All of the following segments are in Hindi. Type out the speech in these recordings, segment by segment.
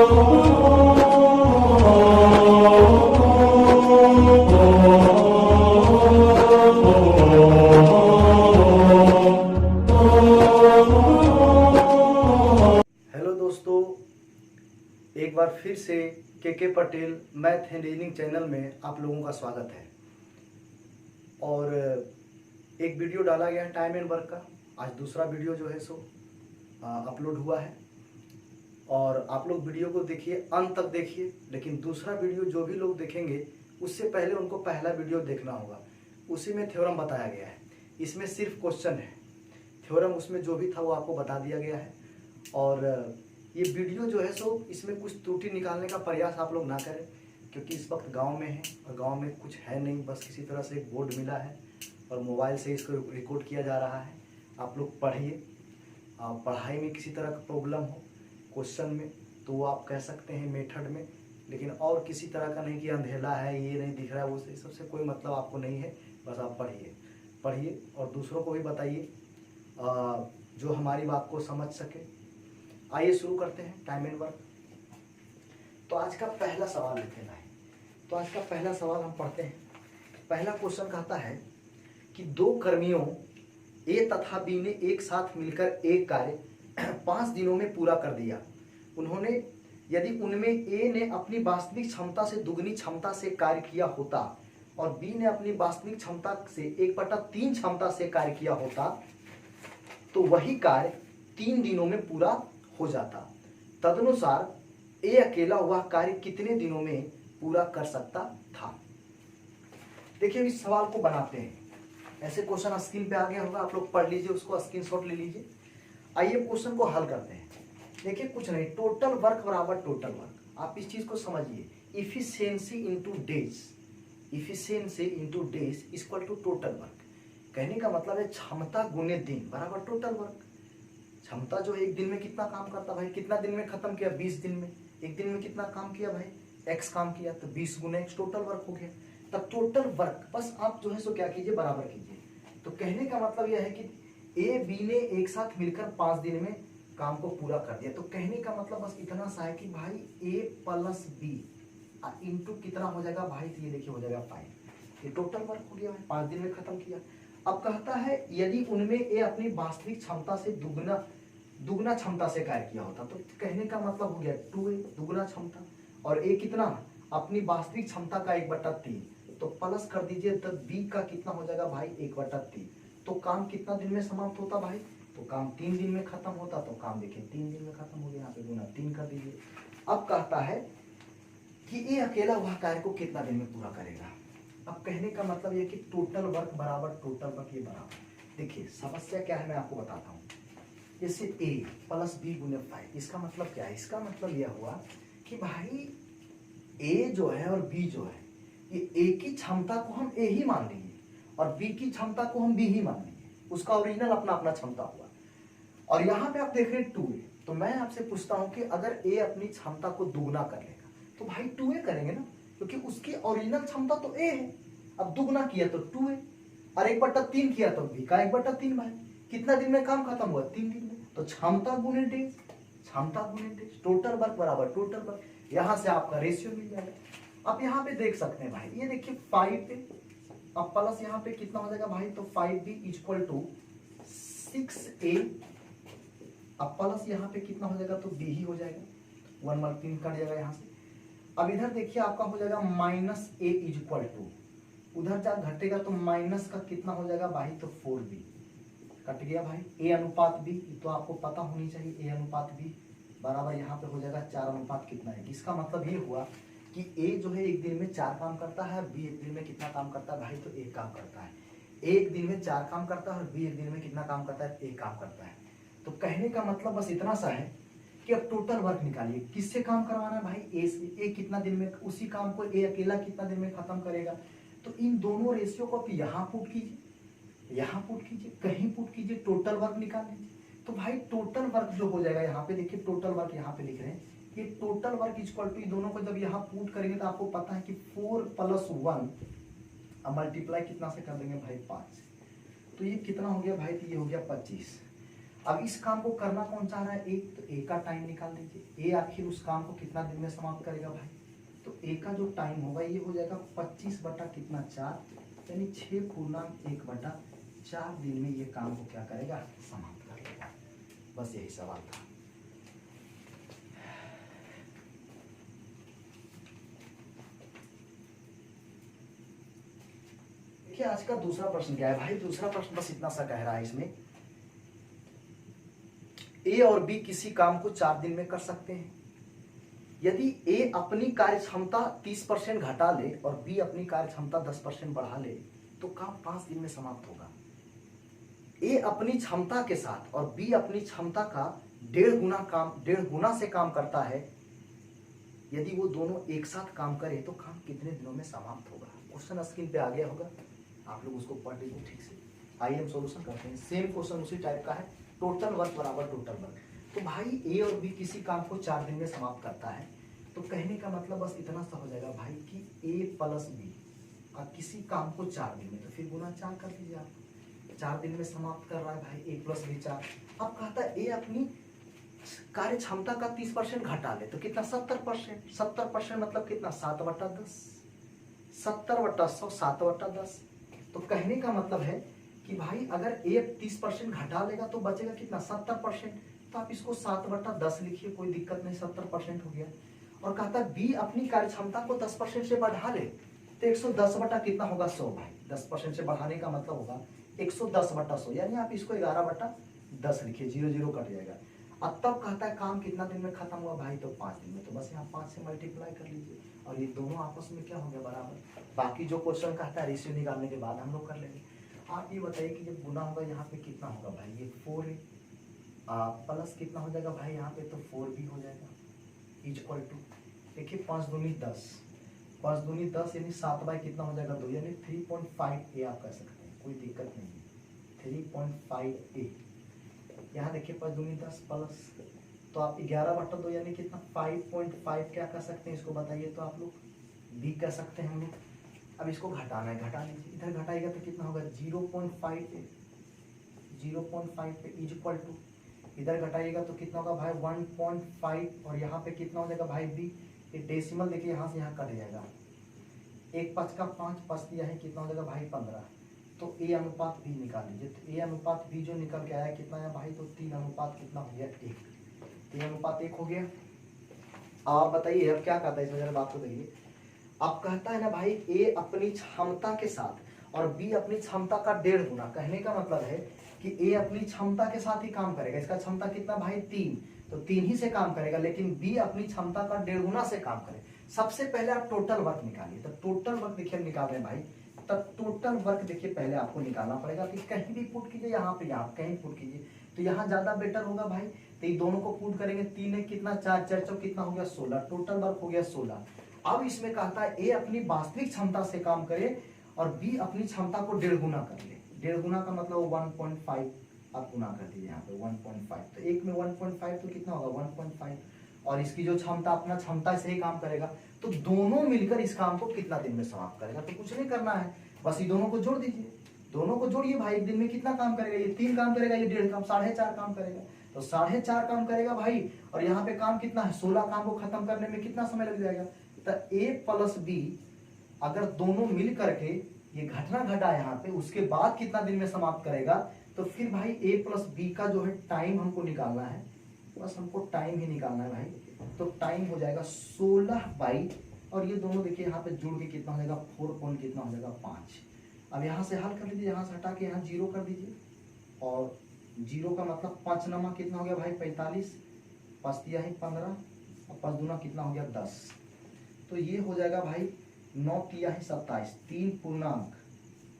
हेलो दोस्तों, एक बार फिर से के Patel math and reasoning channel में आप लोगों का स्वागत है। और एक वीडियो डाला गया है टाइम एंड वर्क का। आज दूसरा वीडियो जो है सो अपलोड हुआ है और आप लोग वीडियो को देखिए, अंत तक देखिए। लेकिन दूसरा वीडियो जो भी लोग देखेंगे उससे पहले उनको पहला वीडियो देखना होगा। उसी में थ्योरम बताया गया है, इसमें सिर्फ क्वेश्चन है। थ्योरम उसमें जो भी था वो आपको बता दिया गया है। और ये वीडियो जो है सो इसमें कुछ त्रुटि निकालने का प्रयास आप लोग ना करें, क्योंकि इस वक्त गांव में है और गांव में कुछ है नहीं, बस किसी तरह से एक बोर्ड मिला है और मोबाइल से इसको रिकॉर्ड किया जा रहा है। आप लोग पढ़िए। पढ़ाई में किसी तरह का प्रॉब्लम हो क्वेश्चन में तो वो आप कह सकते हैं मेथड में, लेकिन और किसी तरह का नहीं कि अंधेला है, ये नहीं दिख रहा है, वो सबसे कोई मतलब आपको नहीं है। बस आप पढ़िए और दूसरों को भी बताइए जो हमारी बात को समझ सके। आइए शुरू करते हैं टाइम एंड वर्क। तो आज का पहला सवाल लेते हैं। तो आज का पहला सवाल हम पढ़ते हैं। पहला क्वेश्चन कहता है कि दो कर्मियों ए तथा बी ने एक साथ मिलकर एक कार्य 5 दिनों में पूरा कर दिया। उन्होंने यदि उनमें ए ने अपनी वास्तविक क्षमता से दुगनी क्षमता से कार्य किया होता और बी ने अपनी वास्तविक क्षमता से 1/3 क्षमता से कार्य किया होता तो वही कार्य 3 दिनों में पूरा हो जाता। तदनुसार ए अकेला वह कार्य कितने दिनों में पूरा कर सकता था। देखिए इस सवाल को बनाते हैं। ऐसे क्वेश्चन स्क्रीन पे आ गया होगा, आप लोग पढ़ लीजिए, उसको स्क्रीनशॉट ले लीजिए। आइए क्वेश्चन को हल करते हैं। देखिए कुछ नहीं, टोटल वर्क बराबर टोटल वर्क। आप इस चीज को समझिए, efficiency into days, efficiency into days equal to total work. कहने का मतलब है क्षमता गुने दिन बराबर टोटल वर्क। क्षमता जो एक दिन में कितना काम करता भाई, कितना दिन में खत्म किया, 20 दिन में। एक दिन में कितना काम किया भाई, x काम किया, तो 20 गुना x टोटल वर्क हो गया। तब टोटल वर्क बस आप जो है सो क्या कीजिए, बराबर कीजिए। तो कहने का मतलब यह है कि ए बी ने एक साथ मिलकर 5 दिन में काम को पूरा कर दिया। तो कहने का मतलब बस इतना सा है कि भाई a प्लस बी इंटू कितना हो जाएगा भाई, तो ये देखिए हो जाएगा 5। ये टोटल वर्क हो गया भाई, 5 दिन में खत्म किया। अब कहता है यदि उनमें ए अपनी वास्तविक क्षमता से दुगना क्षमता से कार्य किया होता, तो कहने का मतलब हो गया 2a दुगना क्षमता, और ए कितना अपनी वास्तविक क्षमता का 1/3, तो प्लस कर दीजिए, तो बी का कितना हो जाएगा भाई 1/3। तो काम कितना दिन में समाप्त होता भाई, तो काम 3 दिन में खत्म होता। तो काम देखिए 3 दिन में खत्म हो गया, यहाँ पे गुना 3 कर दीजिए। अब कहता है कि ए अकेला वह कार्य को कितना दिन में पूरा करेगा। अब कहने का मतलब ये कि टोटल वर्क बराबर टोटल वर्क, ये बराबर। देखिए समस्या क्या है मैं आपको बताता हूँ। जैसे a प्लस बी गुने 5, इसका मतलब क्या है, इसका मतलब यह हुआ कि भाई a जो है और b जो है, ये a की क्षमता को हम a ही मान लेंगे और b की क्षमता को हम b ही मान लेंगे। उसका ओरिजिनल अपना अपना क्षमता हुआ। और यहाँ पे आप देख रहे हैं 2a, तो मैं आपसे पूछता हूँ कि अगर a अपनी क्षमता को दुगना कर लेगा तो भाई 2a करेंगे ना, क्योंकि उसकी ओरिजिनल क्षमता तो a है। अब दुगना किया तो 2a और 1/3 किया तो b का 1/3 भाई। कितना दिन में काम खत्म हुआ, 3 दिन में। तो क्षमता गुने डेज, क्षमता गुने डेज, टोटल वर्क बराबर टोटल वर्क। यहां से आपका रेशियो मिल जाएगा। अब यहाँ पे देख सकते हैं भाई, ये देखिए 5 पे, अब प्लस यहाँ पे कितना हो जाएगा भाई, तो 5b इक्वल टू 6a, अब प्लस यहाँ पे कितना हो जाएगा, तो b ही हो जाएगा, 1 3 कट जाएगा यहाँ से। अब इधर देखिए आपका हो जाएगा माइनस a इक्वल टू, उधर जा घटेगा तो माइनस का कितना हो जाएगा भाई, तो 4b कट गया भाई। a अनुपात b तो आपको पता होनी चाहिए, a अनुपात b बराबर यहाँ पे हो जाएगा 4 अनुपात कितना है। इसका मतलब ये हुआ कि a जो है एक दिन में 4 काम करता है, b एक दिन में कितना काम करता है भाई, तो 1 काम करता है। a एक दिन में 4 काम करता है और b एक दिन में कितना काम करता है, 1 काम करता है। तो कहने का मतलब बस इतना सा है कि अब टोटल वर्क निकालिए, किससे काम करवाना है भाई, a से। a कितना दिन में, उसी काम को a अकेला कितना दिन में खत्म करेगा। तो इन दोनों रेशियो को आप यहाँ पुट कीजिए, यहाँ पुट कीजिए, कहीं पुट कीजिए, टोटल वर्क निकाल लीजिए। तो भाई टोटल वर्क जो हो जाएगा, यहाँ पे देखिए टोटल वर्क यहाँ पे लिख रहे हैं, ये टोटल वर्क इक्वल टू, दोनों को जब यहाँ पुट करेंगे तो आपको पता है कि 4 + 1, अब मल्टीप्लाई कितना से कर देंगे भाई 5, तो ये कितना हो गया भाई, तो ये हो गया 25। अब इस काम को करना कौन चाह रहा है? एक, तो ए का टाइम निकाल दीजिए। ए आखिर उस काम को कितना दिन में समाप्त करेगा भाई? तो ए का जो टाइम होगा ये हो जाएगा 25 बटा कितना 4, यानी 6/1/4 दिन में ये काम को क्या करेगा? समाप्त कर लेगा। बस यही सवाल था। देखिए आज का दूसरा प्रश्न क्या है भाई? दूसरा प्रश्न बस इतना सा कह रहा है इसमें, ए और बी किसी काम को 4 दिन में कर सकते हैं। यदि ए अपनी कार्य क्षमता 30% घटा ले और बी अपनी कार्य क्षमता 10% बढ़ा ले तो काम 5 दिन में समाप्त होगा। ए अपनी क्षमता के साथ और बी अपनी क्षमता का 1.5 गुना से काम करता है। यदि वो दोनों एक साथ काम करे तो काम कितने दिनों में समाप्त होगा? क्वेश्चन स्क्रीन पे आ गया होगा, आप लोग उसको पढ़ लीजिए ठीक से। आइए हम सॉल्यूशन करते हैं। सेम क्वेश्चन उसी टाइप का है, टोटल वर्क बराबर टोटल वर्क। तो भाई ए और बी किसी काम को 4 दिन में समाप्त करता है, तो कहने का मतलब बस इतना सा हो जाएगा भाई कि ए प्लस बी अब किसी काम को 4 दिन में, तो फिर गुना 4 कर दीजिए आप। 4 दिन में समाप्त कर रहा है भाई, ए प्लस बी 4। अब कहता है ए अपनी कार्य क्षमता का 30% घटा ले तो कितना? 70%। 70% मतलब कितना? 7/10। 70/100 7/10। तो कहने का मतलब है कि भाई अगर ए 30% घटा लेगा तो बचेगा कितना? 70%। तो आप इसको 7/10 लिखिए, कोई दिक्कत नहीं, 70% हो गया। और कहता है बी अपनी कार्य क्षमता को 10% से बढ़ा ले तो 110 बटा कितना होगा? 100 भाई। 10% से बढ़ाने का मतलब होगा 110/100, यानी आप इसको 11/10 लिखिए, 0 0 कट जाएगा। अब तब कहता है काम कितना दिन में खत्म हुआ भाई? तो 5 दिन में। तो बस यहाँ 5 से मल्टीप्लाई कर लीजिए और ये दोनों आपस में क्या हो गया? बराबर। बाकी जो क्वेश्चन कहता है रेशियो निकालने के बाद हम लोग कर लेंगे। आप ये बताइए कि जब गुना होगा यहाँ पे कितना होगा भाई? ये 4 है, प्लस कितना हो जाएगा भाई यहाँ पे? तो 4 भी हो जाएगा, इक्वल टू, देखिए 5 दूनी 10, 5 दूनी 10 यानी 7 बाई कितना हो जाएगा? 2, यानी 3.5 ए आप कह सकते हैं, कोई दिक्कत नहीं है। 3.5 ए। यहाँ देखिए 5 दूनी 10 प्लस, तो आप 11/2 यानी कितना? 5.5 क्या कह सकते हैं इसको? बताइए तो आप लोग। बी कह सकते हैं हम लोग। अब इसको घटाना है, घटा लीजिए। इधर घटाएगा तो कितना होगा? 0.5 पे, 0.5 पे इज इक्वल टू, इधर घटाइएगा तो कितना होगा भाई? 1.5। और यहाँ पे कितना हो जाएगा भाई? बी। ये डेसिमल देखिए यहाँ से यहाँ कट जाएगा, 1 5 का 5, 5 दिया है, कितना हो जाएगा भाई? 15। तो ए अनुपात बी निकाल लीजिए। तो ए अनुपात बी जो निकल के आया कितना है भाई? तो 3 अनुपात कितना हो गया? 1। 3 अनुपात 1 हो गया। आप बताइए अब क्या कहता है इसमें, जरा बात को देखिए। अब कहता है ना भाई ए अपनी क्षमता के साथ और बी अपनी क्षमता का 1.5 गुना। कहने का मतलब है कि ए अपनी क्षमता के साथ ही काम करेगा। इसका क्षमता कितना भाई? 3, तो 3 ही से काम करेगा, लेकिन बी अपनी क्षमता का 1.5 गुना से काम करे। सबसे पहले आप टोटल वर्क निकालिए। तो टोटल वर्क देखिए हम निकाल रहे हैं भाई, तब टोटल वर्क देखिए पहले आपको निकालना पड़ेगा। कि कहीं भी पुट कीजिए, यहाँ पे यहाँ कहीं पुट कीजिए तो यहाँ ज्यादा बेटर होगा भाई। तो ये दोनों को पुट करेंगे, 3 है कितना? 4, 4 चौक कितना हो गया? 16। टोटल वर्क हो गया 16। अब इसमें कहता है ए अपनी वास्तविक क्षमता से काम करे और बी अपनी क्षमता को 1.5 गुना कर ले। 1.5 गुना का मतलब 1.5 आप गुना कर दीजिए यहाँ पे 1.5। तो एक में 1.5 तो कितना होगा? 1.5। और इसकी जो क्षमता अपना क्षमता से ही काम करेगा, तो दोनों मिलकर इस काम को कितना दिन में समाप्त करेगा? तो कुछ नहीं करना है, बस ये दोनों को जोड़ दीजिए। दोनों को जोड़िए भाई। एक दिन में कितना काम करेगा? ये 3 काम करेगा, ये 1.5 काम, 4.5 काम करेगा। तो 4.5 काम करेगा भाई। और यहाँ पे काम कितना है? 16 काम को खत्म करने में कितना समय लग जाएगा? तो ए प्लस बी अगर दोनों मिल करके ये घटना घटा यहाँ पे, उसके बाद कितना दिन में समाप्त करेगा? तो फिर भाई ए प्लस बी का जो है टाइम हमको निकालना है, बस हमको टाइम ही निकालना है भाई। तो टाइम हो जाएगा 16 बाई, और ये दोनों देखिए यहाँ पे जुड़ के कितना हो जाएगा? 4 पॉइंट कितना हो जाएगा? 5। अब यहाँ से हल कर लीजिए, यहाँ से हटा के यहाँ 0 कर दीजिए। और 0 का मतलब 5 नमा कितना हो गया भाई? 45। 5 दिया है 15 और 5 दूना कितना हो गया? 10। तो ये हो जाएगा भाई 9 किया है 27, 3 पूर्णांक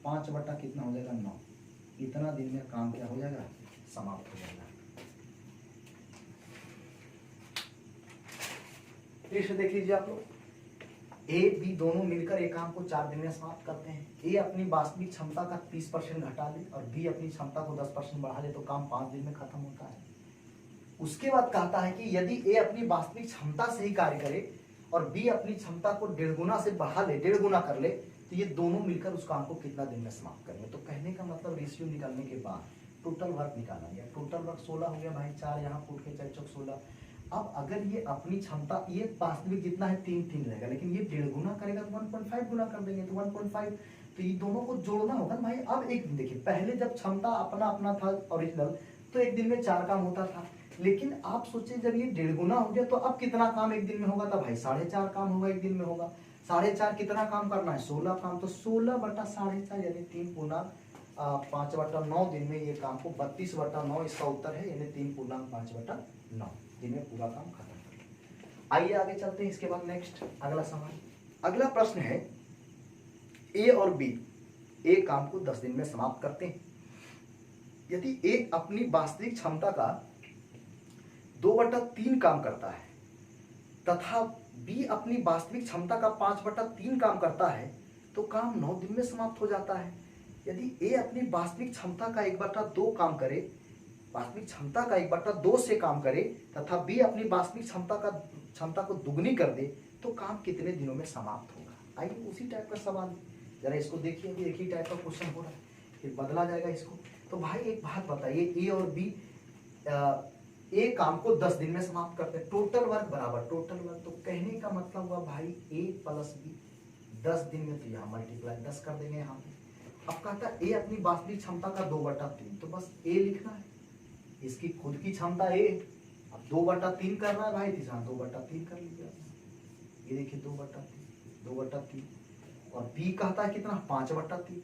5 बटा कितना हो जाएगा? 9। इतना दिन में काम क्या हो जाएगा? समाप्त हो जाएगा। फिर से देख लीजिए आप लोग, ए बी दोनों मिलकर एक काम को 4 दिन में समाप्त करते हैं। ए अपनी वास्तविक क्षमता का 30% घटा ले और बी अपनी क्षमता को 10% बढ़ा ले तो काम 5 दिन में खत्म होता है। उसके बाद कहता है कि यदि ए अपनी वास्तविक क्षमता से ही कार्य करे और बी अपनी क्षमता को 1.5 गुना से बढ़ा ले, 1.5 गुना कर ले, तो ये दोनों मिलकर उस काम को कितना दिन में समाप्त करेंगे? तो कहने का मतलब रेशियो निकालने के बाद टोटल वर्क निकाला गया, टोटल वर्क 16 हो गया भाई, 4 यहाँ फुट के 4 चौक 16। अब अगर ये अपनी क्षमता, ये वास्तविक जितना है 3 रहेगा, लेकिन ये 1.5 गुना करेगा तो 1.5 गुना कर देंगे, तो 1.5, तो ये दोनों को जोड़ना होगा ना भाई। अब एक दिन देखिए, पहले जब क्षमता अपना अपना था ओरिजिनल, तो एक दिन में 4 काम होता था, लेकिन आप सोचिए जब ये 1.5 गुना हो गया तो अब कितना काम एक दिन में होगा, तो भाई 4.5 काम होगा एक दिन में होगा। 4.5 कितना काम करना है, 16 काम, तो 16 बटा 4.5 यानी 3.5/9 दिन में ये काम को 32/9 इसका उत्तर है, यानी 3.5/9 दिन में पूरा काम खत्म कर लिया। आइए आगे चलते हैं। इसके बाद नेक्स्ट अगला सवाल, अगला प्रश्न है, ए और बी ए काम को 10 दिन में समाप्त करते हैं। यदि ए अपनी वास्तविक क्षमता का 2/3 काम करता है तथा बी अपनी वास्तविक क्षमता का 5/3 काम करता है, तो काम 9 दिन में समाप्त हो जाता है। यदि ए अपनी वास्तविक क्षमता का 1/2 काम करे, वास्तविक क्षमता का 1/2 से काम करे तथा बी अपनी वास्तविक क्षमता को दुगनी कर दे, तो काम कितने दिनों में समाप्त होगा। आइए उसी टाइप का सवाल, जरा इसको देखिए, अभी एक ही टाइप का क्वेश्चन हो रहा है, फिर बदला जाएगा इसको। तो भाई एक बात बताइए, ए और बी ए काम को 10 दिन में समाप्त करते हैं, टोटल वर्क बराबर टोटल वर्क, तो कहने का मतलब हुआ भाई ए प्लस बी 10 दिन में, तो यहाँ मल्टीप्लाई 10 कर देंगे यहाँ पे। अब कहता है ए अपनी वास्तविक क्षमता का 2/3, तो बस ए लिखना है, इसकी खुद की क्षमता ए, अब 2/3 कर रहा है भाई, तो यहाँ 2/3 कर लीजिए। ये देखिए 2/3, और बी कहता है कितना 5/3,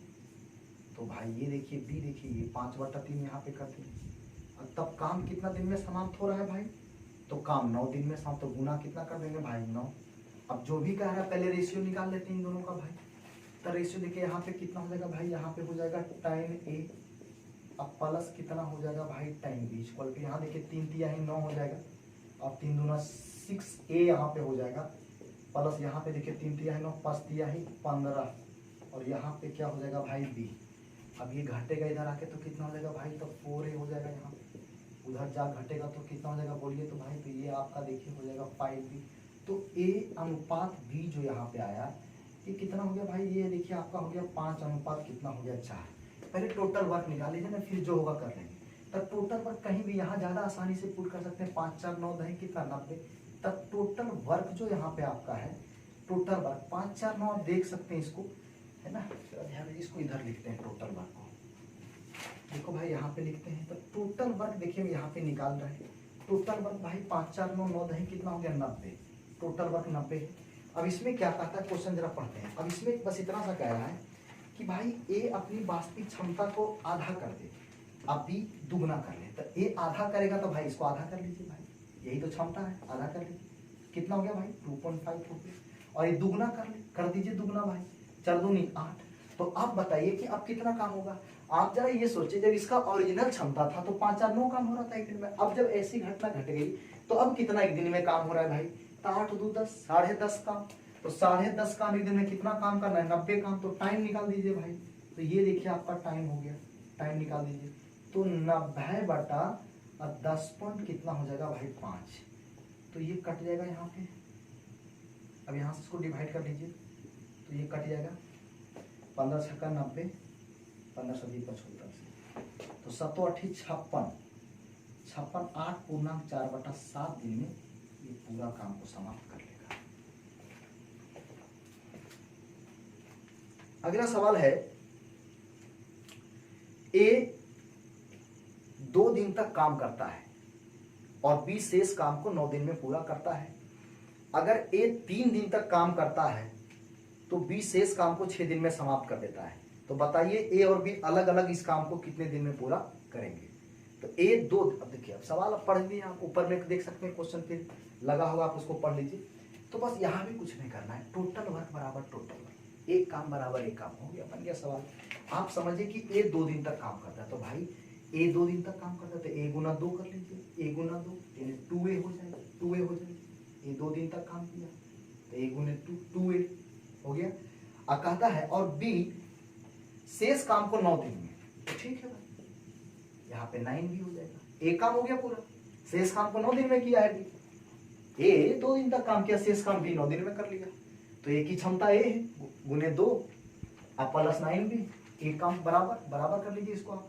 तो भाई ये देखिए बी, देखिए ये 5/3 यहाँ पे करते हैं। और तब काम कितना दिन में समाप्त हो रहा है भाई, तो काम 9 दिन में समाप्त, तो गुना कितना कर देंगे भाई 9। अब जो भी कह रहा है पहले रेशियो निकाल लेते हैं इन दोनों का भाई, तो रेशियो देखिए यहाँ पे कितना हो जाएगा भाई, यहाँ पे हो जाएगा tan A, अब प्लस कितना हो जाएगा भाई tan B इक्वल टू, यहाँ देखिए 3 तिया है 9 हो जाएगा, अब 3 दूना 6A यहाँ पे हो जाएगा, प्लस यहाँ पे देखिए 3 तिया है 9, 5 तिया है 15, और यहाँ पे क्या हो जाएगा भाई B। अब ये घटेगा इधर आके तो कितना हो जाएगा भाई, तो 4A हो जाएगा, यहाँ उधर जा घटेगा तो कितना हो जाएगा बोलिए, तो भाई तो ये आपका देखिए हो जाएगा 5B। तो A अनुपात B जो यहाँ पे आया, ये कितना हो गया भाई, ये देखिए आपका हो गया 5 अनुपात कितना हो गया 4। पहले टोटल वर्क निकाल लीजिए ना, फिर जो होगा कर लेंगे। तब टोटल वर्क कहीं भी यहाँ ज्यादा आसानी से पुट कर सकते हैं, 5 4 9 10 कितना 90। तब टोटल वर्क जो यहाँ पे आपका है, टोटल वर्क 5 4 9 आप देख सकते हैं इसको, है ना, इसको इधर लिखते हैं टोटल वर्क को, देखो भाई यहाँ पे लिखते हैं। तो टोटल वर्क देखिए यहाँ पे निकाल रहे हैं, टोटल वर्क भाई 5 4 9 9 10 कितना हो गया 90, टोटल वर्क 90 है। अब इसमें क्या कहता है क्वेश्चन, जरा पढ़ते हैं। अब इसमें बस इतना सा कह रहा है कि भाई ए अपनी वास्तविक क्षमता को आधा कर दे, अब बी दुगना कर ले, तो ए आधा करेगा तो भाई इसको आधा कर लीजिए भाई, यही तो क्षमता है, आधा कर लीजिए, कितना हो गया भाई 2.5 हो गया, और ये दुगना कर दीजिए दुगना भाई, 4 दूनी 8। तो आप बताइए कि अब कितना काम होगा। आप जरा ये सोचिए, जब इसका ओरिजिनल क्षमता था तो 5 4 9 काम हो रहा था एक दिन में, अब जब ऐसी घटना घट गई तो अब कितना एक दिन में काम हो रहा है भाई, तो 8 2 10 10.5 काम, तो 10.5 काम एक दिन में कितना काम करना है 90 काम, तो टाइम निकाल दीजिए भाई। तो ये देखिए आपका टाइम हो गया, टाइम निकाल दीजिए, तो 90 बटा 10 पॉइंट कितना हो जाएगा भाई 5, तो ये कट जाएगा यहाँ पे। अब यहाँ से इसको डिवाइड कर लीजिए, तो ये कट जाएगा, 15 छक्का 90, 15 सदी 75, तो 7 8 56, 8.4/7 दिन में ये पूरा काम को समाप्त कर लेगा। अगला सवाल है, ए 2 दिन तक काम करता है और बी शेष काम को 9 दिन में पूरा करता है। अगर ए 3 दिन तक काम करता है तो बी शेष काम को 6 दिन में समाप्त कर देता है। तो बताइए ए और बी अलग अलग इस काम को कितने दिन में पूरा करेंगे। तो ए 2, अब देखिए अब सवाल आप पढ़ लिए, आप ऊपर में देख सकते हैं क्वेश्चन फिर लगा होगा, आप उसको पढ़ लीजिए। तो बस यहाँ भी कुछ नहीं करना है, टोटल वर्क बराबर टोटल वर्क, एक काम बराबर एक काम, हो गया, बन गया सवाल। आप समझिए कि ए 2 दिन तक काम करता है, तो भाई ए 2 दिन तक काम करता है तो ए गुना 2 कर लीजिए, ए गुना 2 यानी 2a हो जाएगा, 2a हो जाएगा। ए 2 दिन तक काम किया तो ए गुने 2a हो गया। अब कहता है और बी शेष काम को 9 दिन में, तो ठीक है भाई, यहाँ पे 9 भी हो जाएगा, एक काम हो गया पूरा, शेष काम को 9 दिन में किया है बी, ए 2 दिन तक काम किया, शेष काम भी 9 दिन में कर लिया, तो एक ही क्षमता ए है, गुने 2 अब प्लस 9 भी, एक काम बराबर बराबर कर लीजिए इसको आप।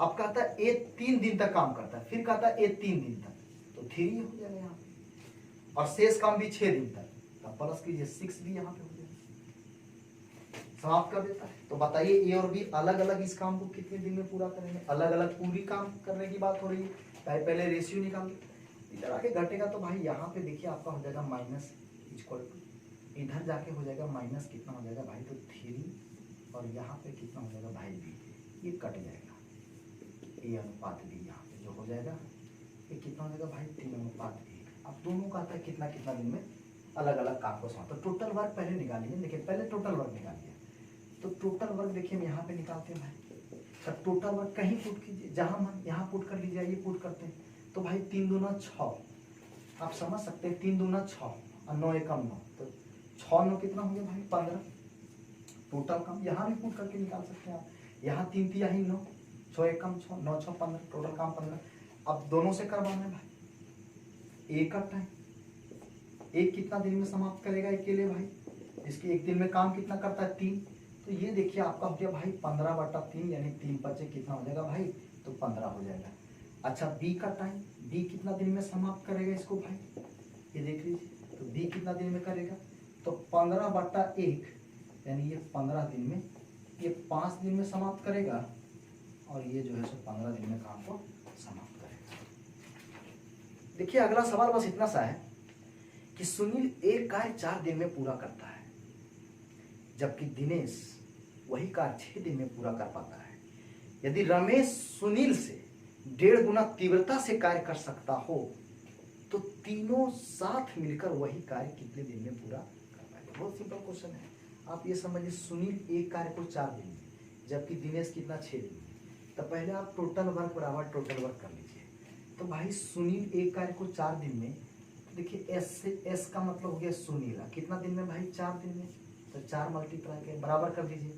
अब कहता है ए 3 दिन तक काम करता है, फिर कहता है ए 3 दिन तक, तो 3 हो जाएगा यहाँ पे, और शेष काम भी 6 दिन तक, तब प्लस कीजिए 6 भी यहाँ पे हो जाएगा, समाप्त कर देता है। तो बताइए ए और बी अलग अलग इस काम को कितने दिन में पूरा करेंगे, अलग अलग पूरी काम करने की बात हो रही है। पहले रेशियो निकाल इधर आके घटेगा, तो भाई यहाँ पे देखिए आपका हो जाएगा माइनस इक्वल टू, इधर जाके हो जाएगा माइनस, कितना हो जाएगा भाई, तो 3, और यहाँ पे कितना हो जाएगा भाई बी, ये कट जाएगा, ए अनुपात बी यहाँ पे जो हो जाएगा, ये कितना हो जाएगा भाई 3 अनुपात 1। अब दोनों का आता है कितना कितना दिन में अलग अलग काम को समाप्त। तो टोटल वर्क पहले निकालिए, देखिए पहले टोटल वर्क निकालिए, तो टोटल वर्क देखिए हम यहाँ पे निकालते हैं भाई, तब टोटल वर्क कहीं पुट कीजिए, जहाँ मन यहाँ पुट कर लीजिए, ये पुट करते हैं, तो भाई 3 दूना 6, आप समझ सकते हैं 3 दूना 6 और 9 एकम 9, तो 6 9 कितना हो गया भाई 15, टोटल काम यहाँ भी पुट करके निकाल सकते हैं आप, यहाँ 3 3 यही 9, 6 एकम 6, 9 6 15, टोटल काम 15। अब दोनों से करवाना है भाई, एक का टाइम, एक कितना दिन में समाप्त करेगा अकेले भाई, इसके एक दिन में काम कितना करता है 3, तो ये देखिए आपका हो गया भाई 15/3, यानी 3 बचे कितना हो जाएगा भाई, तो 15 हो जाएगा। अच्छा बी का टाइम, बी कितना दिन में समाप्त करेगा इसको भाई, ये देख लीजिए, तो बी कितना दिन में करेगा, तो 15/1, यानी ये 15 दिन में, ये 5 दिन में समाप्त करेगा, और ये जो है सो 15 दिन में काम को समाप्त करेगा। देखिए अगला सवाल बस इतना सा है कि सुनील एक कार्य 4 दिन में पूरा करता है, जबकि दिनेश वही कार्य 6 दिन में पूरा कर पाता है। यदि रमेश सुनील से 1.5 गुना तीव्रता से कार्य कर सकता हो, तो तीनों साथ मिलकर वही कार्य कितने दिन में पूरा कर पाएंगे। बहुत सिंपल क्वेश्चन है, आप ये समझिए सुनील एक कार्य को 4 दिन में, जबकि दिनेश कितना 6 दिन में। तो पहले आप टोटल वर्क बराबर टोटल वर्क कर लीजिए। तो भाई सुनील एक कार्य को 4 दिन में, देखिए एस से एस का मतलब हो गया सुनील, कितना दिन में भाई 4 दिन में, तो 4 मल्टीप्लाई के बराबर कर दीजिए।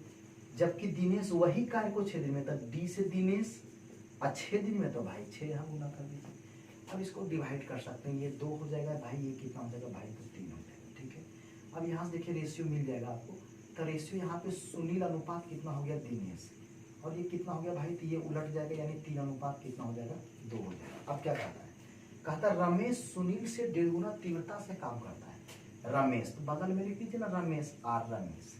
जबकि दिनेश वही कार्य को 6 दिन में, तो डी से दिनेश, और 6 दिन में तो भाई 6 यहाँ गुना कर दीजिए। अब इसको डिवाइड कर सकते हैं, ये 2 हो जाएगा भाई, ये कितना हो जाएगा भाई, तो 3 हो जाएगा, ठीक है। अब यहाँ से देखिए रेशियो मिल जाएगा आपको, तो रेशियो यहाँ पे सुनील अनुपात कितना हो गया दिनेश, और ये कितना हो गया भाई, तो ये उलट जाएगा, यानी 3 अनुपात कितना हो जाएगा 2 हो जाएगा। अब क्या कहता है, कहता रमेश सुनील से 1.5 गुना तीव्रता से काम करता है। रमेश तो बगल में लिख दीजिए ना, रमेश आर रमेश।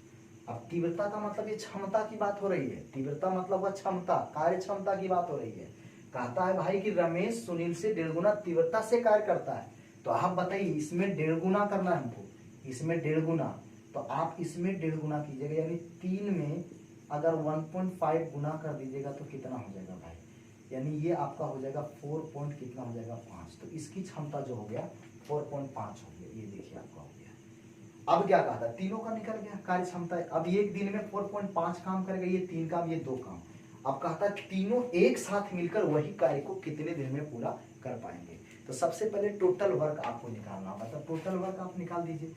अब तीव्रता का मतलब ये क्षमता की बात हो रही है, तीव्रता मतलब वह क्षमता, कार्य क्षमता की बात हो रही है। कहता है भाई कि रमेश सुनील से 1.5 गुना तीव्रता से कार्य करता है, तो आप बताइए इसमें 1.5 गुना करना है हमको, इसमें 1.5 गुना, तो आप इसमें 1.5 गुना कीजिएगा, यानी 3 में अगर 1.5 गुना कर दीजिएगा तो कितना हो जाएगा भाई, यानी ये आपका हो जाएगा 4 पॉइंट कितना हो जाएगा 5, तो इसकी क्षमता जो हो गया 4.5 हो गया, ये देखिए आपका हो गया। अब क्या कहा था, तीनों का निकल गया कार्य क्षमता। अब एक दिन में 4.5 काम करेगा, ये 3 काम, ये 2 काम। अब कहा था तीनों एक साथ मिलकर वही कार्य को कितने दिन में पूरा कर पाएंगे। तो सबसे पहले टोटल वर्क आपको निकालना होगा, तो टोटल वर्क आप निकाल दीजिए,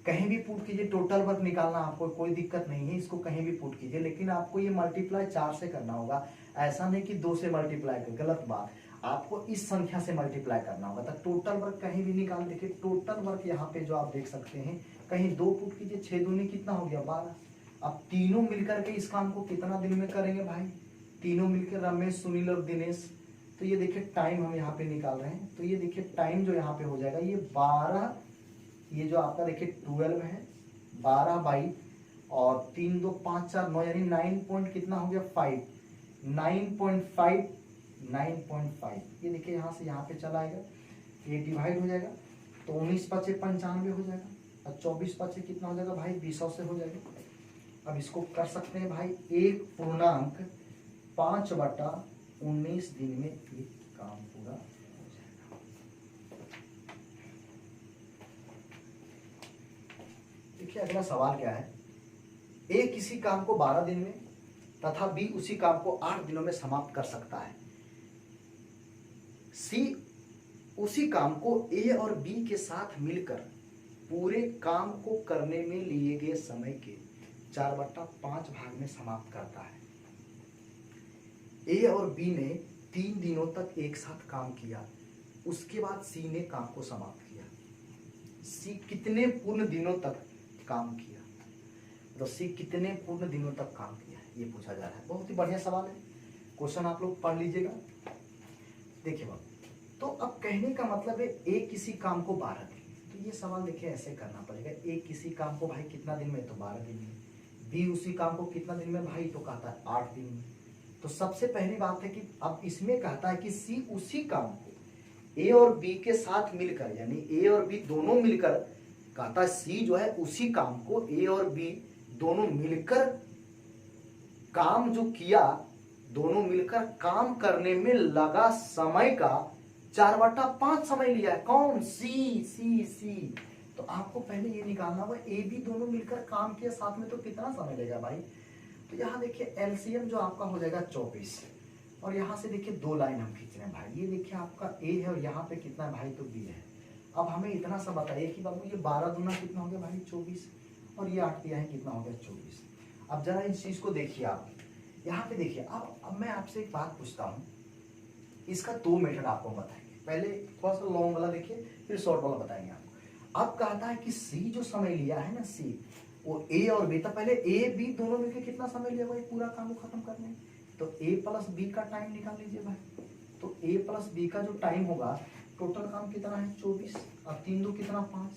कहीं भी पुट कीजिए, टोटल वर्क निकालना आपको कोई दिक्कत नहीं है, इसको कहीं भी पुट कीजिए, लेकिन आपको ये मल्टीप्लाई 4 से करना होगा, ऐसा नहीं कि 2 से मल्टीप्लाई कर, गलत बात, आपको इस संख्या से मल्टीप्लाई करना होगा। तो टोटल वर्क कहीं भी निकाल, देखिए टोटल वर्क यहाँ पे जो आप देख सकते हैं, कहीं 2 पुट कीजिए, 6 दूनी कितना हो गया 12। अब तीनों मिलकर के इस काम को कितना दिन में करेंगे भाई, तीनों मिलकर रमेश सुनील और दिनेश, तो ये देखिए टाइम हम यहाँ पे निकाल रहे हैं, तो ये देखिए टाइम जो यहाँ पे हो जाएगा ये 12, ये जो आपका देखिए 12 है, 12 बाई और 3 2 5 4 9, यानी 9 पॉइंट कितना हो गया 5, 9.5, 9.5, ये देखिए यहाँ से यहाँ पे चला आएगा, ये डिवाइड हो जाएगा, तो 19 पचे 95 हो जाएगा, और 24 पचे कितना हो जाएगा भाई 200 से हो जाएगा। अब इसको कर सकते हैं भाई 1.5/19 दिन में ये काम पूरा हो जाएगा। देखिए अगला सवाल क्या है, ए किसी काम को 12 दिन में तथा बी उसी काम को 8 दिनों में समाप्त कर सकता है। सी उसी काम को ए और बी के साथ मिलकर पूरे काम को करने में लिए गए समय के 4/5 भाग में समाप्त करता है। ए और बी ने 3 दिनों तक एक साथ काम किया, उसके बाद सी ने काम को समाप्त किया। सी कितने पूर्ण दिनों तक काम किया, तो सी कितने पूर्ण दिनों तक काम किया, ये पूछा जा रहा है। बहुत ही बढ़िया सवाल है। क्वेश्चन आप लोग पढ़ लीजिएगा। देखिए बाबू, तो अब कहने का मतलब है ए किसी काम को 12 दिन में, तो ये सवाल देखिए ऐसे करना पड़ेगा। ए किसी काम को भाई कितना दिन में, तो 12 दिन में। बी उसी काम को कितना दिन में भाई, तो कहता है 8 दिन में। तो सबसे पहली बात है कि अब इसमें कहता है कि सी उसी काम को ए और बी के साथ मिलकर, यानी ए और बी दोनों मिलकर, कहता है सी जो है उसी काम को ए और बी दोनों मिलकर काम जो किया, दोनों मिलकर काम करने में लगा समय का 4/5 समय लिया है। कौन? सी सी सी। तो आपको पहले ये निकालना होगा ए बी दोनों मिलकर काम किया साथ में, तो कितना समय लेगा भाई। तो यहाँ देखिए एलसीएम जो आपका हो जाएगा 24, और यहाँ से देखिए 2 लाइन हम खींच रहे हैं भाई। ये देखिए आपका ए है और यहाँ पे कितना है भाई, तो बी है। अब हमें इतना सा बताइए कि बाबू ये 12 दूना कितना हो गया भाई, 24, और ये 8 दिया है कितना हो गया, 24। अब जरा इस चीज को देखिए आप यहाँ पे देखिए। अब मैं आपसे एक बात पूछता हूँ, इसका 2 मेथड आपको बताएंगे। पहले थोड़ा सा लॉन्ग वाला देखिए, फिर शॉर्ट वाला बताएंगे आपको। अब कहता है कि सी जो समय लिया है ना, सी वो ए और बी, तो पहले ए बी दोनों मिलकर कितना समय लिया भाई पूरा काम को खत्म करने में, तो ए प्लस बी का टाइम निकाल लीजिए भाई। तो ए प्लस बी का जो टाइम होगा, टोटल काम कितना है 24, अब 3 2 कितना 5,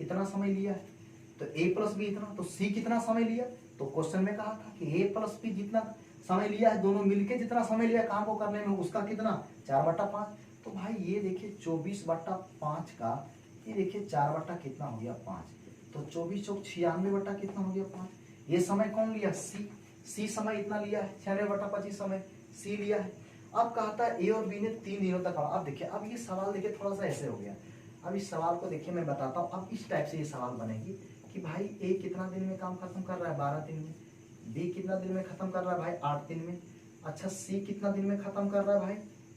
इतना समय लिया है। तो ए प्लस बी इतना, तो सी कितना समय लिया, तो क्वेश्चन में कहा था कि ए प्लस बी जितना समय लिया है, दोनों मिलके जितना समय लिया काम को करने में, उसका कितना 4/5। तो भाई ये देखिए 24/5 का, ये देखिए 4 कितना हो गया 5, तो 24 चौक 96 कितना हो गया 5। ये समय कौन लिया, सी समय इतना लिया है, 96/25 समय सी लिया है। अब कहता है ए और बी ने 3 दिनों तक। अब देखिए, अब ये सवाल देखिए थोड़ा सा ऐसे हो गया। अब इस सवाल को देखिए मैं बताता हूँ। अब इस टाइप से ये सवाल बनेगी कि भाई ए कितना दिन में काम खत्म कर रहा है, 12 दिन में। बी कितना दिन में खत्म कर रहा है भाई, 8 दिन में। अच्छा, सी कितना दिन में खत्म कर रहा है भाई,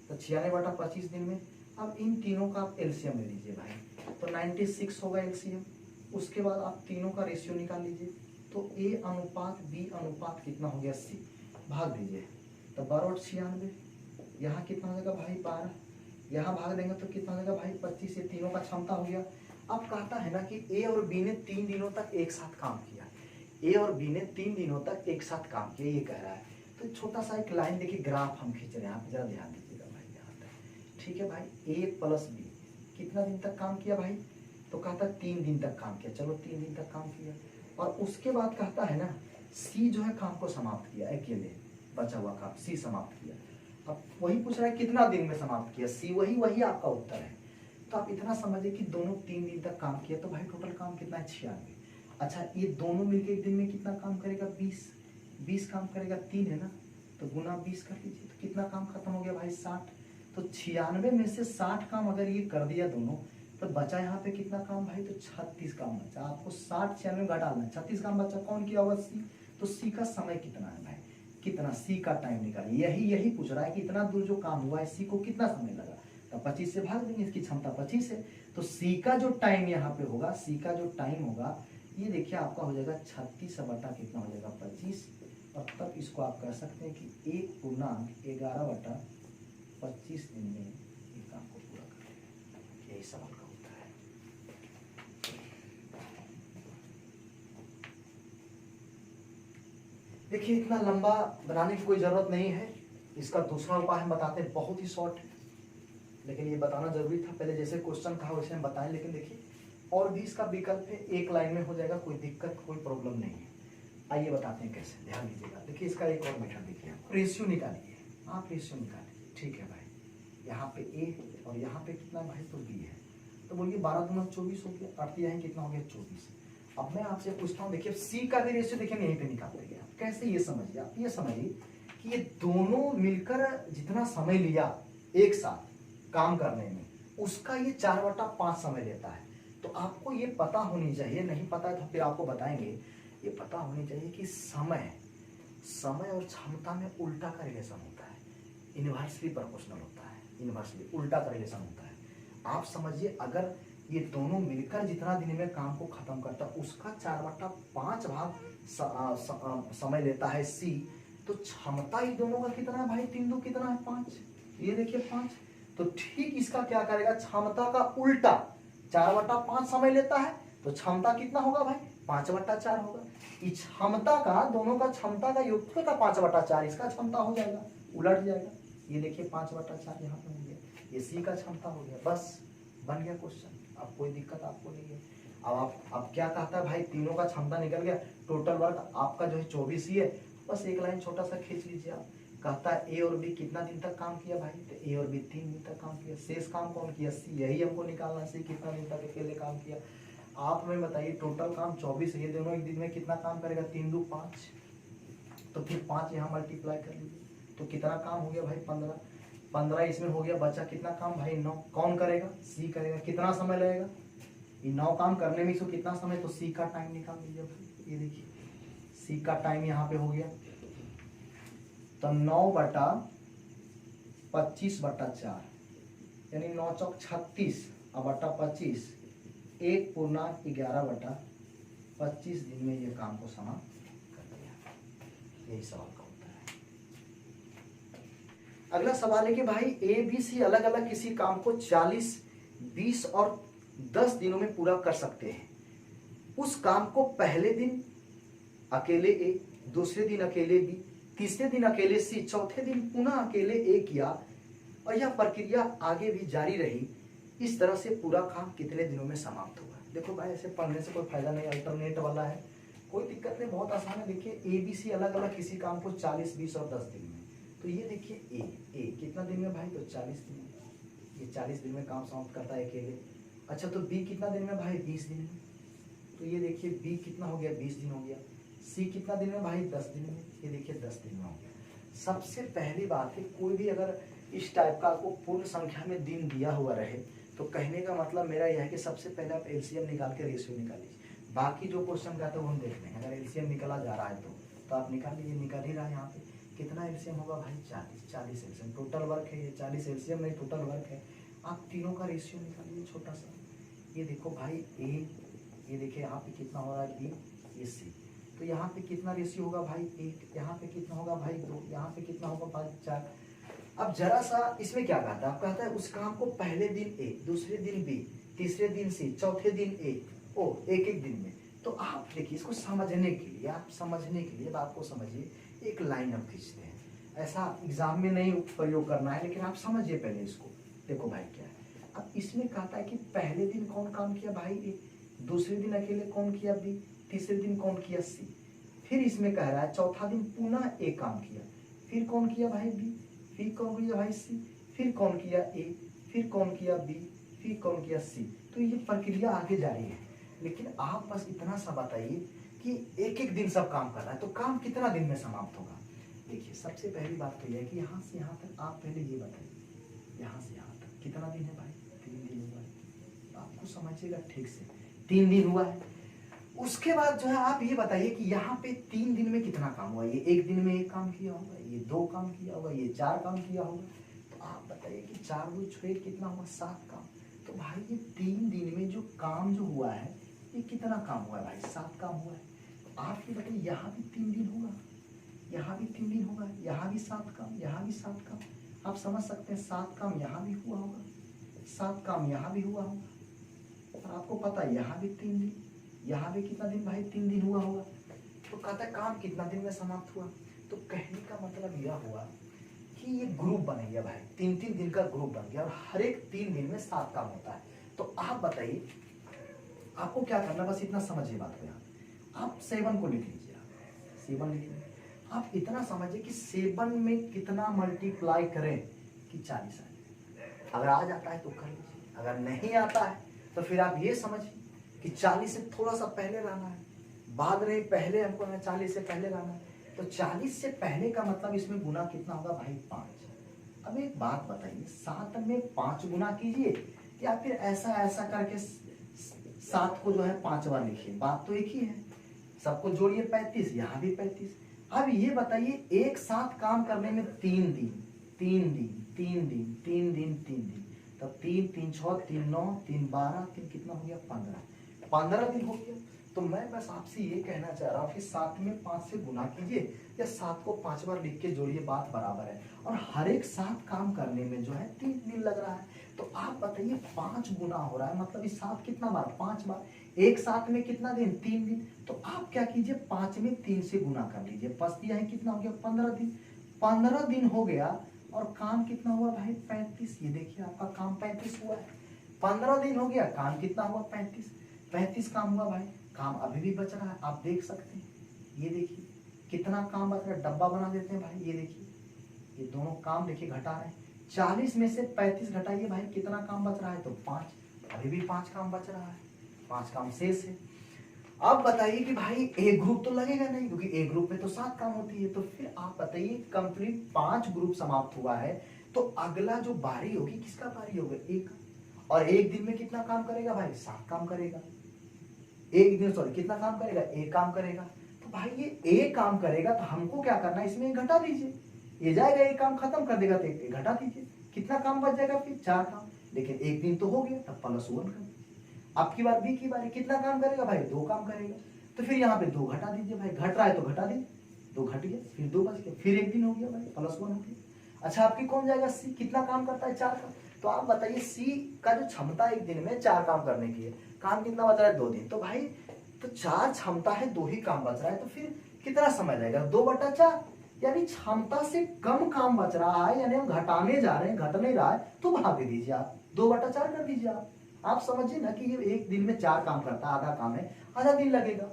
तो 96/25 दिन में। अब इन तीनों का आप एलसीएम ले लीजिए भाई, तो 96 होगा एलसीएम। उसके बाद आप तीनों का रेशियो निकाल लीजिए, तो ए अनुपात बी अनुपात कितना हो गया सी, भाग दीजिए, तो 12/96। यहाँ कितना हो जाएगा भाई 12, यहाँ भाग देंगे तो कितना हो जाएगा भाई 25। ये तीनों का क्षमता हो गया। अब कहता है ना कि ए और बी ने 3 दिनों तक एक साथ काम किया, ए और बी ने 3 दिनों तक एक साथ काम किया, ये कह रहा है। तो छोटा सा एक लाइन देखिए, ग्राफ हम खींच रहे हैं, आप जरा ध्यान दीजिएगा भाई यहाँ तक। ठीक है भाई, ए प्लस बी कितना दिन तक काम किया भाई, तो कहता है 3 दिन तक काम किया। चलो 3 दिन तक काम किया, और उसके बाद कहता है ना सी जो है काम को समाप्त किया, अकेले बचा हुआ काम सी समाप्त किया। अब वही पूछ रहा है कितना दिन में समाप्त किया, सी वही आपका उत्तर है। तो आप इतना समझिए कि दोनों 3 दिन तक काम किया, तो भाई टोटल काम कितना है 96। अच्छा, ये दोनों मिलकर एक दिन में कितना काम करेगा 20 काम करेगा, 3 है ना, तो गुना 20 कर लीजिए, तो कितना काम खत्म हो गया भाई 60। तो 96 में से 60 काम अगर ये कर दिया दोनों, तो बचा यहाँ पे कितना काम भाई, तो 36 काम बचा। आपको 60 96 घटाना है, 36 काम बचा। कौन किया होगा सी, तो सी का समय कितना है भाई, कितना सी का टाइम निकालिए। यही पूछ रहा है कि इतना दूर जो काम हुआ है सी को कितना समय लगा, तो 25 से भाग देंगे, इसकी क्षमता 25 है। तो सी का जो टाइम यहाँ पे होगा, सी का जो टाइम होगा, ये देखिए आपका हो जाएगा 36 बटा कितना हो जाएगा 25। और तब इसको आप कह सकते हैं कि 1/11/25 दिन में ये काम को पूरा कर लेगा। यही सवाल का उत्तर है। देखिए, इतना लंबा बनाने की कोई जरूरत नहीं है। इसका दूसरा उपाय हम बताते हैं, बहुत ही शॉर्ट है, लेकिन ये बताना जरूरी था। पहले जैसे क्वेश्चन था वैसे हम बताएं, लेकिन देखिए और भी इसका विकल्प है, एक लाइन में हो जाएगा, कोई दिक्कत कोई प्रॉब्लम नहीं है। आइए बताते हैं कैसे, ध्यान दीजिएगा। देखिए इसका एक और मेथड देखिए, रेशियो निकालिए, आप रेशियो निकालिए। ठीक है भाई, यहाँ पे ए और यहाँ पे कितना भाई, तो बी है। तो बोलिए 12 दूना 24 हो गया, अर्थ यह है कितना हो गया 24। अब मैं आपसे पूछता हूँ, देखिए सी का भी रेशियो देखिए यहीं पे निकालते हैं। कैसे, ये समझिए, आप ये समझिए कि ये दोनों मिलकर जितना समय लिया एक साथ काम करने में, उसका ये 4/5 समय लेता है। तो आपको ये पता होनी चाहिए, नहीं पता है तो फिर आपको बताएंगे, ये पता होनी चाहिए कि समय और क्षमता में उल्टा का रिलेशन होता है, इनवर्सली प्रोपोर्शनल होता है, इनवर्सली उल्टा का रिलेशन होता है। आप समझिए, अगर ये दोनों मिलकर जितना दिन में काम को खत्म करता है, उसका 4/5 भाग समय लेता है सी, तो क्षमता ही दोनों का कितना है भाई, 3 2 कितना है 5, ये देखिए 5। तो ठीक इसका क्या करेगा, क्षमता का उल्टा 4/5 समय लेता है, तो क्षमता कितना होगा भाई 5/4 होगा। इस क्षमता का, दोनों का क्षमता का योगफल का 5/4 इसका क्षमता हो जाएगा। उलट जाएगा। ये देखिए 5/4 यहाँ पे हो गया, ये सी का क्षमता हो गया, बस बन गया क्वेश्चन। अब कोई दिक्कत आपको नहीं है। अब क्या कहता है भाई, तीनों का क्षमता निकल गया, टोटल वर्क आपका जो है 24 ही है। बस एक लाइन छोटा सा खींच लीजिए आप। कहता है ए और बी कितना दिन तक काम किया भाई, तो ए और बी 3 दिन तक काम किया। शेष काम कौन किया, सी, यही हमको निकालना है, सी कितना दिन तक अकेले काम किया। आप हमें बताइए, टोटल काम 24 है, ये दोनों एक दिन में कितना काम करेगा, 3 दूनी 5, तो फिर 5 यहाँ मल्टीप्लाई कर लीजिए, तो कितना काम हो गया भाई 15, 15 इसमें हो गया, बचा कितना काम भाई 9। कौन करेगा, सी करेगा। कितना समय लगेगा, ये 9 काम करने में इसको कितना समय, तो सी का टाइम निकाल लीजिए भाई। ये देखिए सी का टाइम यहाँ पे हो गया, तो 9/25/4 यानी 9 चौक 36 और बटा 25, 1/11/25 दिन में ये काम को समाप्त कर दिया। यही सवाल का उत्तर है। अगला सवाल है कि भाई ए बी सी अलग अलग किसी काम को 40, 20 और 10 दिनों में पूरा कर सकते हैं। उस काम को पहले दिन अकेले ए, दूसरे दिन अकेले बी, तीसरे दिन अकेले सी, चौथे दिन पुनः अकेले ए किया, और यह प्रक्रिया आगे भी जारी रही। इस तरह से पूरा काम कितने दिनों में समाप्त होगा। देखो भाई ऐसे पढ़ने से कोई फायदा नहीं, अल्टरनेट वाला है, कोई दिक्कत नहीं, बहुत आसान है। देखिए ए बी सी अलग अलग किसी काम को 40, 20 और 10 दिन में, तो ये देखिए ए कितना दिन में भाई, तो 40 दिन में, ये 40 दिन में काम समाप्त करता है अकेले। अच्छा तो बी कितना दिन में भाई, 20 दिन में, तो ये देखिए बी कितना हो गया, 20 दिन हो गया। सी कितना दिन में भाई, 10 दिन में, ये देखिए 10 दिन में हो गया। सबसे पहली बात है, कोई भी अगर इस टाइप का आपको पूर्ण संख्या में दिन दिया हुआ रहे, तो कहने का मतलब मेरा यह है कि सबसे पहले आप एलसीएम निकाल के रेशियो निकाल लीजिए। बाकी जो क्वेश्चन का तो हम देख लेंगे, अगर एलसीएम निकाला जा रहा है तो आप निकाल लीजिए। निकाल ही रहा है यहाँ पे, कितना एलसीएम होगा भाई, 40 एलसीएम टोटल वर्क है, ये 40 एलसीएम नहीं टोटल वर्क है। आप तीनों का रेशियो निकालिए छोटा सा। ये देखो भाई ए, ये देखिए यहाँ पे कितना हो रहा है बी, ये सी, तो यहाँ पे कितना रेशियो होगा भाई 1, यहाँ पे कितना होगा भाई 2, यहाँ पे कितना होगा 5, 4। अब जरा सा इसमें क्या कहता है, आप कहता है उस काम को पहले दिन ए, दूसरे दिन बी, तीसरे दिन सी, चौथे दिन ए, ओ एक दिन में। तो आप देखिए इसको समझने के लिए, आप समझने के लिए बात को समझिए, एक लाइन हम खींचते हैं। ऐसा एग्जाम में नहीं प्रयोग करना है, लेकिन आप समझिए पहले इसको। देखो भाई क्या है, अब इसमें कहता है कि पहले दिन कौन काम किया भाई ए, दूसरे दिन अकेले कौन किया बी, तीसरे दिन कौन किया सी, फिर इसमें कह रहा है चौथा दिन पुनः ए काम किया, फिर कौन किया भाई बी, फिर कौन किया भाई सी, फिर कौन किया ए, फिर कौन किया बी, फिर कौन किया सी। तो ये प्रक्रिया आगे जारी है, लेकिन आप बस इतना सा बताइए कि एक एक दिन सब काम कर रहा है, तो काम कितना दिन में समाप्त होगा। देखिए सबसे पहली बात तो यह है कि यहाँ से यहाँ तक आप पहले ये बताइए, यहाँ से यहाँ तक कितना दिन है भाई, 3 दिन हुआ है। आपको समझिएगा ठीक से, 3 दिन हुआ है। उसके बाद जो है आप ये बताइए कि यहाँ पे 3 दिन में कितना काम हुआ। ये एक दिन में 1 काम किया होगा, ये 2 काम किया होगा, ये 4 काम किया होगा। तो आप बताइए कि 4 दूनी 6 कितना हुआ, 7 काम। तो भाई ये 3 दिन में जो काम जो हुआ है, ये कितना काम हुआ है भाई, 7 काम हुआ है। तो आप ये बताइए यहाँ भी 3 दिन होगा, यहाँ भी 3 दिन होगा, यहाँ भी 7 काम, यहाँ भी 7 काम। आप समझ सकते हैं 7 काम यहाँ भी हुआ होगा, 7 काम यहाँ भी हुआ होगा, और आपको पता है यहाँ भी 3 दिन, यहाँ भी कितना दिन भाई, 3 दिन हुआ होगा। तो कहता है काम कितना दिन में समाप्त हुआ। तो कहने का मतलब यह हुआ कि ये ग्रुप बन गया भाई, 3-3 दिन का ग्रुप बन गया, और हर एक 3 दिन में 7 काम होता है। तो आप बताइए आपको क्या करना, बस इतना समझिए बात को। यहाँ आप 7 को लिख लीजिए, 7 लिख लीजिए। आप इतना समझिए कि 7 में कितना मल्टीप्लाई करें कि 40 आए। अगर आ जाता है तो कर लीजिए, अगर नहीं आता है तो फिर आप ये समझिए कि 40 से थोड़ा सा पहले रहना है, बाद में पहले हमको 40 से पहले रहना है। तो 40 से पहले का मतलब इसमें गुना कितना होगा भाई, 5। अब एक बात बताइए, 7 में 5 गुना कीजिए, या फिर ऐसा करके 7 को जो है 5 बार लिखिए। बात तो एक ही है, सबको जोड़िए 35, यहाँ भी 35। अब ये बताइए एक साथ काम करने में 3 दिन, 3 दिन, 3 दिन, 3 दिन, 3 दिन, तब 3, 3, 6, 3, 9, 3, 12, 3 कितना हो गया, 15 दिन हो गया। तो मैं बस आपसे ये कहना चाह रहा हूँ कि 7 में 5 से गुना कीजिए, या 7 को 5 बार लिख के जोड़िए, बात बराबर है। और हर एक 7 काम करने में जो है 3 दिन लग रहा है। तो आप बताइए 5 गुना हो रहा है, मतलब इस 7 कितना बार, 5 बार। एक 7 में कितना दिन, 3 दिन। तो आप क्या कीजिए, 5 में 3 से गुना कर लीजिए, 5 दिया है कितना हो गया, 15 दिन। 15 दिन हो गया और काम कितना हुआ भाई 35। ये देखिए आपका काम 35 हुआ है। 15 दिन हो गया, काम कितना हुआ 35। 35 काम हुआ भाई, काम अभी भी बच रहा है, आप देख सकते हैं। ये देखिए कितना काम बच रहा है, डब्बा बना देते हैं भाई। ये देखिए ये दोनों काम देखिए घटा रहे हैं। 40 में से 35 घटाइए भाई, कितना काम बच रहा है, तो 5। अभी भी 5 काम बच रहा है, 5 काम शेष है। अब बताइए कि भाई ए ग्रुप तो लगेगा नहीं, क्योंकि ए ग्रुप में तो 7 काम होती है। तो फिर आप बताइए कंप्लीट 5 ग्रुप समाप्त हुआ है, तो अगला जो बारी होगी किसका बारी होगा, एक। और एक दिन में कितना काम करेगा भाई, 7 काम करेगा। एक दिन सॉरी कितना काम करेगा, एक काम करेगा। तो भाई ये एक काम करेगा, तो हमको क्या करना है, इसमें एक घटा दीजिए। ये जाएगा एक काम खत्म कर देगा, तो एक घटा दीजिए। कितना काम बच जाएगा फिर, 4 काम। लेकिन एक दिन तो हो गया, तब +1 कर दीजिए। अब की बार बी की बारी, कितना काम करेगा भाई, 2 काम करेगा। तो फिर यहाँ पे 2 घटा दीजिए भाई, घट रहा है तो घटा दीजिए, 2 घट गया, फिर 2 बच गया, फिर एक दिन हो गया भाई, +1 हो गया। अच्छा आपकी कौन जाएगा, सी। कितना काम करता है, 4 काम। तो आप बताइए सी का जो क्षमता एक दिन में 4 काम करने की है, काम कितना बच रहा है, 2 दिन। तो भाई तो 4 क्षमता है, 2 ही काम बच रहा है, तो फिर कितना समय लगेगा, 2/4। यानी क्षमता से कम काम बच रहा है, यानी हम घटाने जा रहे हैं, घट नहीं रहा है, तो भाग दीजिए आप, 2/4 कर दीजिए आप समझिए ना कि ये एक दिन में 4 काम करता है, आधा काम है, आधा दिन लगेगा।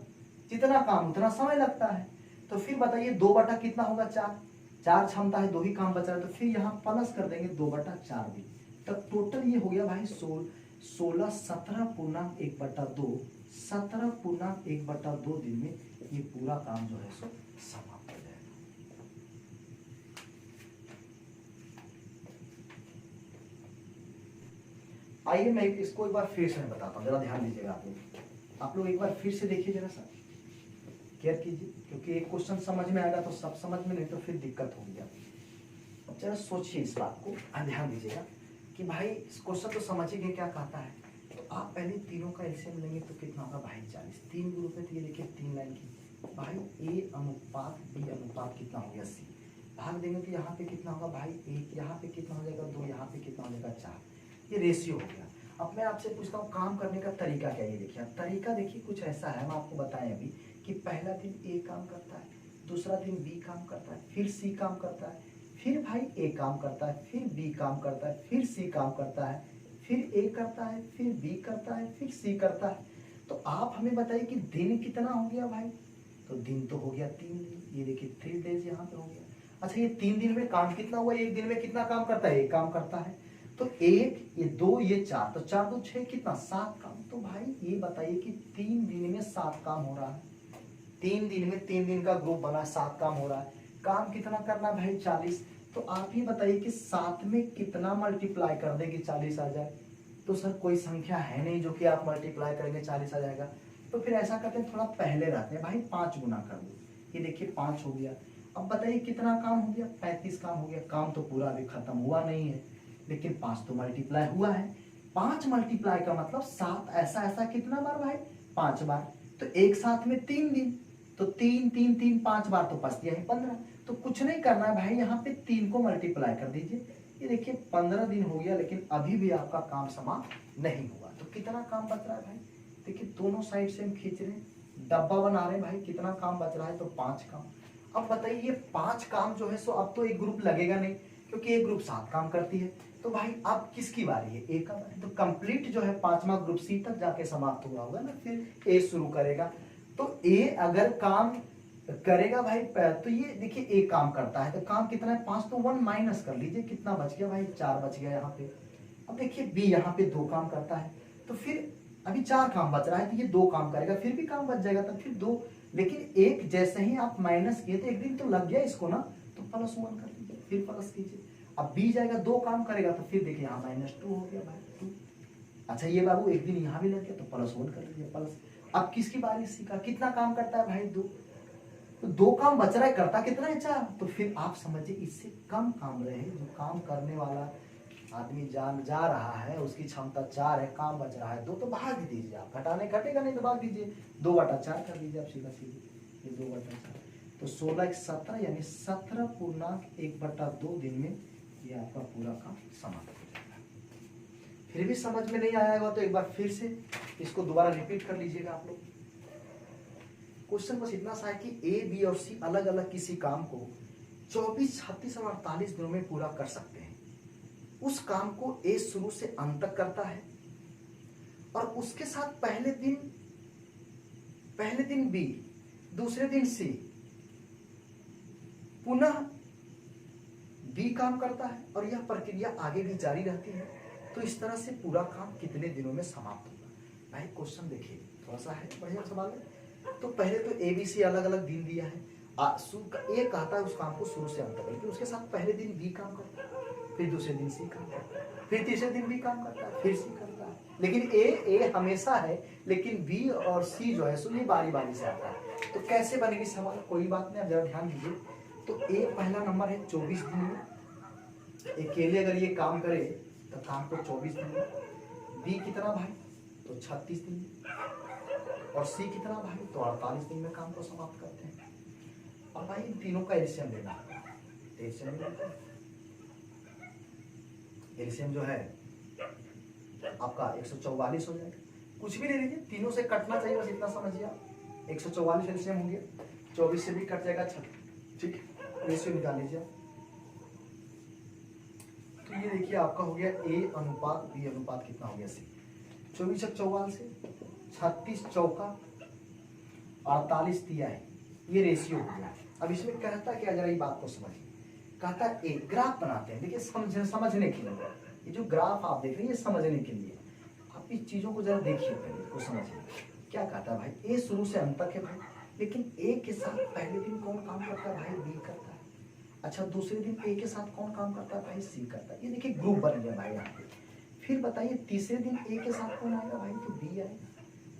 जितना काम उतना समय लगता है। तो फिर बताइए 2 बटा कितना होगा, 4। 4 क्षमता है, 2 ही काम बच रहा है, तो फिर यहाँ प्लस कर देंगे 2/4 भी। तब टोटल ये हो गया भाई 16 17/1/2 17/1/2 दिन में ये पूरा काम जो है सो समाप्त हो जाएगा। आइए मैं इसको एक बार फिर से बताता हूँ, जरा ध्यान दीजिएगा आप लोग एक बार फिर से देखिए, जरा सा केयर कीजिए, क्योंकि एक क्वेश्चन समझ में आएगा तो सब समझ में, नहीं तो फिर दिक्कत होगी। अब जरा सोचिए इस बात को, ध्यान दीजिएगा कि भाई इस क्वेश्चन तो समझिए क्या कहता है। तो आप पहले तीनों का एलसीएम लेंगे तो कितना होगा भाई 40। 3 ग्रुप है तो ये देखिए 3 लाइन की भाई, ए अनुपात बी अनुपात कितना हो गया सी। भाग देंगे तो यहाँ पे कितना होगा भाई 1, यहाँ पे कितना हो जाएगा 2, यहाँ पे कितना हो जाएगा 4। ये रेशियो हो गया। अब मैं आपसे पूछता हूँ काम करने का तरीका क्या है। ये देखिए तरीका देखिए कुछ ऐसा है, हम आपको बताएं अभी कि पहला दिन ए काम करता है, दूसरा दिन बी काम करता है, फिर सी काम करता है, फिर भाई ए काम करता है, फिर बी काम करता है, फिर सी काम करता है, फिर ए करता है, फिर बी करता है, फिर सी करता है। तो आप हमें बताइए कि दिन कितना हो गया भाई। तो दिन तो हो गया 3 दिन। ये देखिए 3 डेज यहाँ पे हो गया। अच्छा ये 3 दिन में काम कितना हुआ, एक दिन में कितना काम करता है, एक काम करता है। तो 1 ये 2 ये 4, तो 4 2 6 कितना 7 काम। तो भाई ये बताइए कि 3 दिन में 7 काम हो रहा है। 3 दिन में 3 दिन का ग्रुप बना, 7 काम हो रहा है। काम कितना करना भाई 40। तो आप ही बताइए कि 7 में कितना मल्टीप्लाई कर देंगे 40 आ जाए। तो सर कोई संख्या है नहीं जो कि आप मल्टीप्लाई करेंगे 40 आ जाएगा। तो फिर ऐसा करते हैं, थोड़ा पहले रहते हैं भाई, 5 गुना कर दो। ये देखिए 5 हो गया। अब बताइए कितना काम हो गया, 35 काम हो गया। काम तो पूरा अभी खत्म हुआ नहीं है, लेकिन 5 तो मल्टीप्लाई हुआ है। 5 मल्टीप्लाई का मतलब 7 ऐसा ऐसा कितना बार भाई, 5 बार। तो एक साथ में 3 दिन, तो 3 3 3 5 बार, तो बच गया है 15। तो कुछ नहीं करना है भाई, यहाँ पे 3 को मल्टीप्लाई कर दीजिए। ये देखिए 15 दिन हो गया, लेकिन अभी भी आपका काम समाप्त नहीं हुआ। तो कितना काम बच रहा है भाई, देखिए दोनों साइड से हम खींच रहे हैं, डब्बा बना रहे हैं भाई। कितना काम बच रहा है, तो 5 काम। अब बताइए ये 5 काम जो है सो अब तो एक ग्रुप लगेगा नहीं, क्योंकि एक ग्रुप 7 काम करती है। तो भाई अब किसकी बारी है, ए का बारी। तो कंप्लीट जो है 5वां ग्रुप सी तक जाके समाप्त हुआ होगा ना, फिर ए शुरू करेगा। तो ए अगर काम करेगा भाई, तो ये देखिए ए काम करता है, तो काम कितना है 5, तो 1 माइनस कर लीजिए, कितना बच गया भाई 4 बच गया यहाँ पे। अब देखिए बी यहाँ पे 2 काम करता है, तो फिर अभी 4 काम बच रहा है, तो ये 2 काम करेगा, फिर भी काम बच जाएगा, तो फिर 2। लेकिन एक जैसे ही आप माइनस किए तो एक दिन तो लग गया इसको ना, तो +1 कर लीजिए, फिर प्लस कीजिए। अब बी जाएगा 2 काम करेगा, तो फिर देखिए यहाँ -2 हो गया भाई 2। अच्छा ये बाबू एक दिन यहाँ भी लग गया, तो +1 कर लीजिए प्लस। अब किसकी बारी, सी का। कितना काम करता है भाई 2, तो 2 काम बच रहा है, करता कितना है 4। तो फिर आप समझिए इससे कम काम रहे, जो काम करने वाला आदमी जा रहा है उसकी क्षमता 4 है, काम बच रहा है 2, तो भाग दीजिए आप, घटाने घटेगा नहीं तो भाग दीजिए, 2/4 कर दीजिए आप सीधा सीधे, ये 2/4। तो 16 1 17, यानी 17/1/2 दिन में ये आपका पूरा काम समाप्त हो जाएगा। फिर भी समझ में नहीं आया होगा तो एक बार फिर से इसको दोबारा रिपीट कर लीजिएगा आप लोग। क्वेश्चन बस इतना सा है कि ए बी और सी अलग अलग किसी काम को 24, 36 और 48 दिनों में पूरा कर सकते हैं। उस काम को ए शुरू से अंत तक करता है और उसके साथ पहले दिन बी, दूसरे दिन सी, पुनः बी काम करता है और यह प्रक्रिया आगे भी जारी रहती है। तो इस तरह से पूरा काम कितने दिनों में समाप्त होगा? भाई क्वेश्चन देखिए, थोड़ा सा है, बढ़िया सवाल है। तो पहले तो ए बी सी अलग अलग दिन दिया है। ए कहता है उस काम को शुरू से अंत तक, लेकिन उसके साथ पहले दिन बी काम करता है, फिर दूसरे दिन सी काम करता है, फिर तीसरे दिन बी काम करता है, फिर सी करता है। लेकिन ए हमेशा है, लेकिन बी और सी जो है सो ये बारी बारी से आता है। तो कैसे बनेगी सवाल? कोई बात नहीं, आप जरा ध्यान दीजिए। तो ए पहला नंबर है 24 दिन में, अकेले अगर ये काम करे तो काम को 24 दिन में। बी कितना भाई? तो 36 दिन में। और सी कितना भाई? तो 48 दिन में काम को समाप्त करते हैं। और भाई इन तीनों का एलसीएम लेना है। एलसीएम एलसीएम जो है आपका 144 हो जाएगा। कुछ भी ले लीजिए, तीनों से कटना चाहिए, बस इतना समझिए आप। 144 एलसीएम हो गया, 24 से भी कट जाएगा 36, ठीक है। रेशियो निकाल लीजिए। तो ये देखिए आपका हो गया ए अनुपात बी अनुपात कितना हो गया? सी। 24 से 44, 36 चौका 48 दिया है, ये रेशियो हो गया। अब इसमें कहता क्या, जरा ये बात को समझिए। कहता है एक ग्राफ बनाते हैं। देखिए समझने के लिए, ये जो ग्राफ आप देख रहे हैं ये समझने के लिए। आप इस चीजों को जरा देखिए, पहले इसको समझिए। क्या कहता है भाई? ए शुरू से अंत तक है भाई, लेकिन ए के साथ पहले दिन कौन काम करता है भाई? बी करता है। अच्छा, दूसरे दिन ए के साथ कौन काम करता है भाई? सी करता है। ये देखिए ग्रुप बन गया भाई यहाँ पे। फिर बताइए तीसरे दिन ए के साथ कौन आएगा भाई? तो बी आएगा।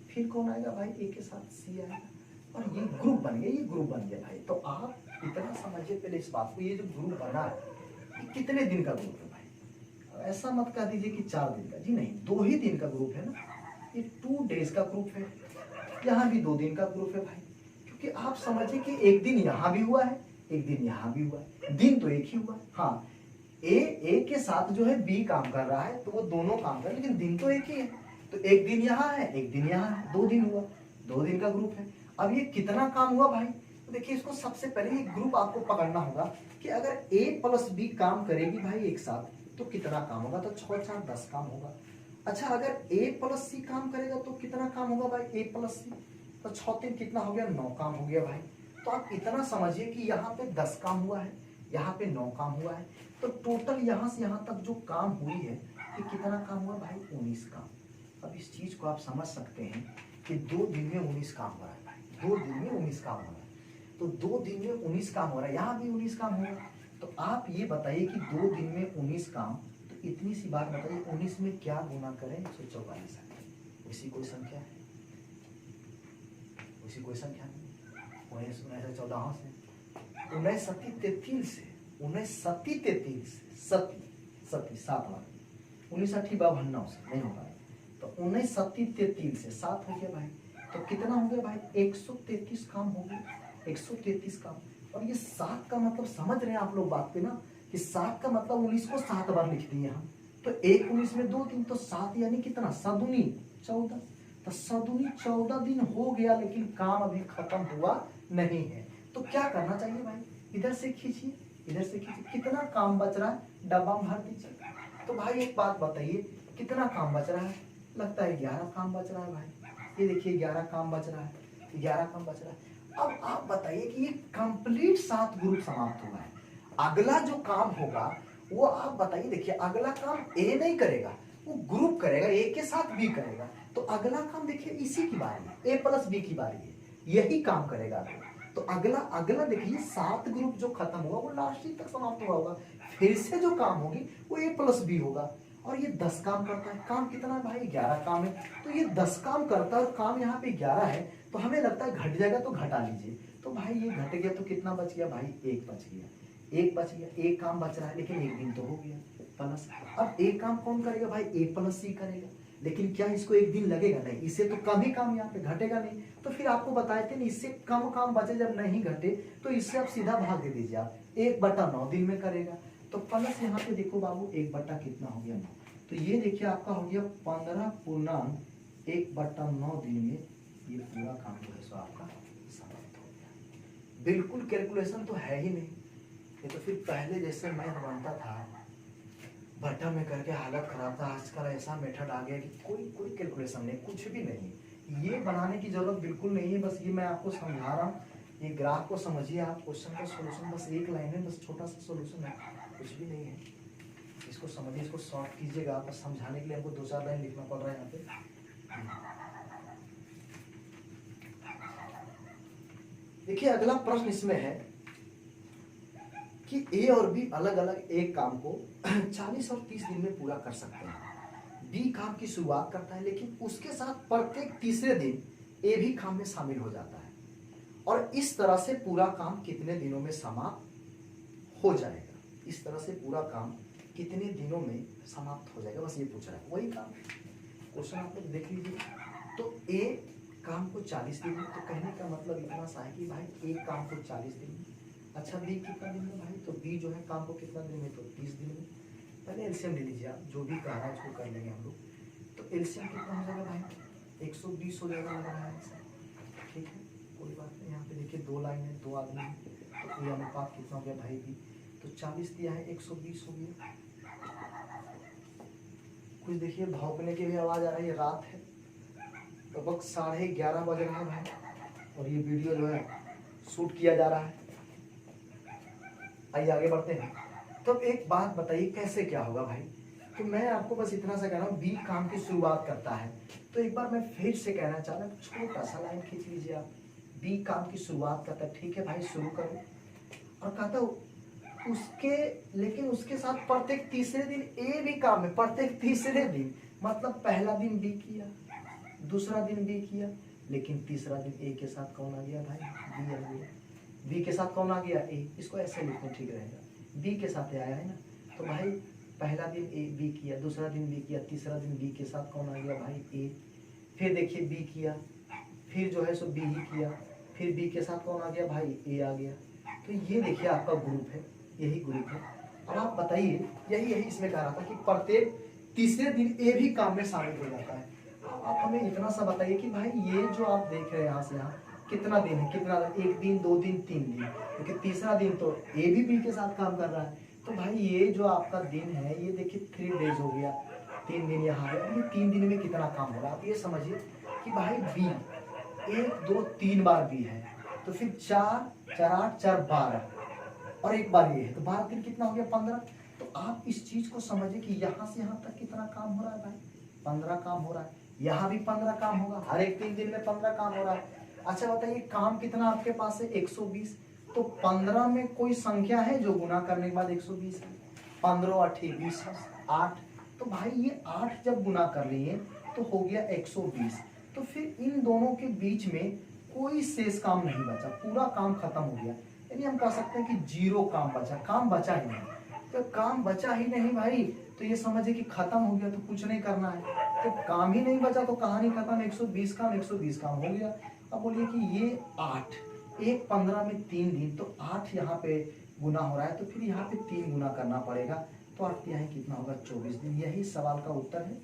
फिर कौन आएगा भाई? ए के साथ सी आएगा। और ये ग्रुप बन गया, ये ग्रुप बन गया भाई। तो आप इतना समझिए पहले इस बात को, ये जो ग्रुप बना है ये कितने दिन का ग्रुप है भाई? ऐसा मत कह दीजिए कि 4 दिन का, जी नहीं, 2 ही दिन का ग्रुप है ना। ये 2 डेज का ग्रुप है। यहाँ भी 2 दिन का ग्रुप है भाई, क्योंकि आप समझिए कि एक दिन यहाँ भी हुआ है, एक दिन यहाँ भी हुआ है, दिन तो एक ही हुआ है। हाँ, ए के साथ जो है बी काम कर रहा है, तो वो दोनों काम कर रहे हैं, लेकिन दिन तो एक ही है। तो एक दिन यहाँ है, एक दिन यहाँ है, 2 दिन हुआ, 2 दिन का ग्रुप है। अब ये कितना काम हुआ भाई? तो देखिए इसको सबसे पहले ये ग्रुप आपको पकड़ना होगा कि अगर ए प्लस बी काम करेगी भाई एक साथ तो कितना काम होगा? तो 6 4 10 काम होगा। अच्छा, अगर ए प्लस सी काम करेगा तो कितना काम होगा भाई? ए प्लस सी, तो 6 3 कितना हो गया? 9 काम हो गया भाई। तो आप इतना समझिए कि यहाँ पे 10 काम हुआ है, यहाँ पे 9 काम हुआ है। तो टोटल यहाँ से यहाँ तक जो काम हुई है ये कितना काम हुआ भाई? 19 काम। अब इस चीज को आप समझ सकते हैं कि 2 दिन में 19 काम हो रहा है भाई। 2 दिन में 19 काम हो रहा है। तो 2 दिन में 19 काम हो रहा है, यहाँ भी 19 काम होगा। तो आप ये बताइए कि 2 दिन में 19 काम, तो इतनी सी बात बताइए 19 में क्या गुना करें? 144 है। उसी कोई संख्या है? उसी कोई संख्या नहीं। 19 14 से 19 सती 33 से 19 सती 33 सती 7 बार 19 अठी 52 से नहीं होगा। तो 19 सती 33 से 7 हो गया भाई। तो कितना हो गया भाई? 133 काम हो गया, 133 काम। और ये 7 का मतलब समझ रहे हैं आप लोग बात पे ना, कि 7 का मतलब 19 को 7 बार लिख दिए हम। तो 1 19 में 2 दिन, तो 7 यानी कितना? 7 दूनी 14। तो 7 दूनी 14 दिन हो गया, लेकिन काम अभी खत्म हुआ नहीं है। तो क्या करना चाहिए भाई? इधर से खींचिए, इधर से खींचिए, कितना काम बच रहा है डब्बा में भर दीजिए। तो भाई एक बात बताइए, कितना काम बच रहा है? लगता है 11 काम बच रहा है भाई। ये देखिए 11 काम बच रहा है, 11 काम बच रहा है। अब आप बताइए कि ये कंप्लीट 7 ग्रुप समाप्त हुआ है। अगला जो काम होगा वो आप बताइए, देखिए अगला काम ए नहीं करेगा, वो ग्रुप करेगा, ए के साथ बी करेगा। तो अगला काम देखिए इसी की बारी है, ए प्लस बी की बारी है, यही काम करेगा। तो अगला देखिए 7 ग्रुप जो खत्म हुआ वो लास्ट ही तक समाप्त हुआ होगा। फिर से जो काम होगी वो ए प्लस बी होगा। और ये 10 काम करता है। काम कितना है भाई? 11 काम है। तो ये 10 काम करता है और काम यहाँ पे 11 है, तो हमें लगता है घट जाएगा, तो घटा लीजिए। तो भाई ये घट गया तो कितना बच गया भाई? 1 बच गया, 1 बच गया। 1 काम बच रहा है, लेकिन 1 दिन तो हो गया प्लस। अब 1 काम कौन करेगा भाई? ए प्लस सी करेगा। लेकिन क्या इसको 1 दिन लगेगा? नहीं, इससे तो कम ही काम यहाँ पे घटेगा नहीं। तो फिर आपको बताए थे ना, इससे कम काम बचे जब नहीं घटे तो इससे आप सीधा भाग दे दीजिए। आप 1/9 दिन में करेगा। तो प्लस यहाँ पे देखो बाबू 1 कितना हो गया? 9। तो ये देखिए आपका हो गया 15.1/9 दिन में ये पूरा काम जो है सो आपका समाप्त हो गया। बिल्कुल कैलकुलेशन तो है ही नहीं, ये तो फिर पहले जैसे मैथ बनता था, भट्टा में करके हालत खराब था। आजकल ऐसा मेथड आ गया कि कोई कैलकुलेशन नहीं, कुछ भी नहीं। ये बनाने की जरूरत बिल्कुल नहीं है। बस ये मैं आपको समझा रहा हूँ, ये ग्राफ को समझिए आप। क्वेश्चन का सोल्यूशन बस एक लाइन है, बस छोटा सा सोल्यूशन है, कुछ भी नहीं है। इसको समझिए, इसको सॉल्व कीजिएगा। बस समझाने के लिए हमको 2-4 लाइन लिखना पड़ रहा है यहाँ पे। देखिए अगला प्रश्न इसमें है कि ए और बी अलग अलग एक काम को 40 और 30 दिन में पूरा कर सकते हैं। बी काम की शुरुआत करता है, लेकिन उसके साथ प्रत्येक तीसरे दिन ए भी काम में शामिल हो जाता है। और इस तरह से पूरा काम कितने दिनों में समाप्त हो जाएगा? इस तरह से पूरा काम कितने दिनों में समाप्त हो जाएगा, बस ये पूछ रहा है। वही काम क्वेश्चन आप लोग देख लीजिए। तो ए काम को 40 दिन में, तो कहने का मतलब इतना सा है कि भाई एक काम को 40 दिन में। अच्छा बी कितना दिन में भाई? तो बी जो है काम को कितना दिन में? तो 30 दिन में। पहले एलसीएम ले लीजिए आप, जो भी कह रहा है उसको कर लेंगे हम लोग। तो एलसीएम कितना हो जाएगा भाई? 120 हो जाएगा, लग रहा है ऐसा। ठीक है, कोई बात नहीं। यहाँ पे देखिए 2 लाइन है, 2 आदमी है, तो ये अनुपात कितना हो गया भाई? बी तो 40 दिया है, 120 हो गया। कुछ देखिए भौंकने की भी आवाज आ रही है, रात है, तो वक्त 11:30 बज रहे हैं भाई, और ये वीडियो जो है शूट किया जा रहा है। आइए आगे बढ़ते हैं। तो एक बात बताइए कैसे क्या होगा भाई? तो मैं आपको बस इतना सा कह रहा हूँ, बी काम की शुरुआत करता है। तो एक बार मैं फिर से कहना चाह रहा हूँ, छोटा सा लाइन खींच लीजिए आप। बी काम की शुरुआत करता है, ठीक है भाई, शुरू करो। और कहता हूँ उसके, लेकिन उसके साथ प्रत्येक तीसरे दिन ए भी काम है। प्रत्येक तीसरे दिन मतलब पहला दिन बी किया, दूसरा दिन बी किया, लेकिन तीसरा दिन ए के साथ कौन आ गया भाई? बी आ गया। बी के साथ कौन आ गया? ए। इसको ऐसे लिखना ठीक रहेगा, बी के साथ आया है ना। तो भाई पहला दिन ए बी किया, दूसरा दिन बी किया, तीसरा दिन बी के साथ कौन आ गया भाई? ए। फिर देखिए बी किया, फिर जो है सो बी ही किया, फिर बी के साथ कौन आ गया भाई? ए आ गया। तो ये देखिए आपका ग्रुप है, यही ग्रुप है। अब आप बताइए, यही इसमें कह रहा था कि प्रत्येक तीसरे दिन ए भी काम में शामिल हो जाता है। आप हमें इतना सा बताइए कि भाई ये जो आप देख रहे हैं यहाँ से यहाँ कितना दिन है? कितना दिन? 1 दिन, 2 दिन, 3 दिन, क्योंकि तीसरा दिन तो ए भी बी के साथ काम कर रहा है। तो भाई ये जो आपका दिन है, ये देखिए 3 डेज हो गया, 3 दिन यहाँ पे। ये 3 दिन में कितना काम हो रहा है? आप ये समझिए कि भाई बी 1, 2, 3 बार बी है, तो फिर 4, 4, 8, 4, 12 और एक बार ये है, तो 12 दिन कितना हो गया? 15। तो आप इस चीज को समझिए कि यहाँ से यहाँ तक कितना काम हो रहा है भाई? 15 काम हो रहा है। यहाँ भी 15 काम होगा, हर एक 3 दिन में 15 काम हो रहा है। अच्छा बताइए काम कितना आपके पास है? 120। तो 15 में कोई संख्या है जो गुना करने के बाद 120 है? 15 और 20 है 8। तो भाई ये 8 जब गुना कर लिए तो हो गया 120। तो फिर इन दोनों के बीच में कोई शेष काम नहीं बचा, पूरा काम खत्म हो गया। यानी हम कह सकते हैं कि 0 काम बचा, काम बचा ही नहीं। तो काम बचा ही नहीं भाई, तो ये समझिए कि खत्म हो गया, तो कुछ नहीं करना है। तो काम ही नहीं बचा तो कहानी खत्म। 120 काम, 120 काम हो गया। अब बोलिए कि ये 8, 1 15 में 3 दिन, तो 8 यहाँ पे गुना हो रहा है, तो फिर यहाँ पे 3 गुना करना पड़ेगा। तो आप यहाँ कितना होगा? 24 दिन। यही सवाल का उत्तर है।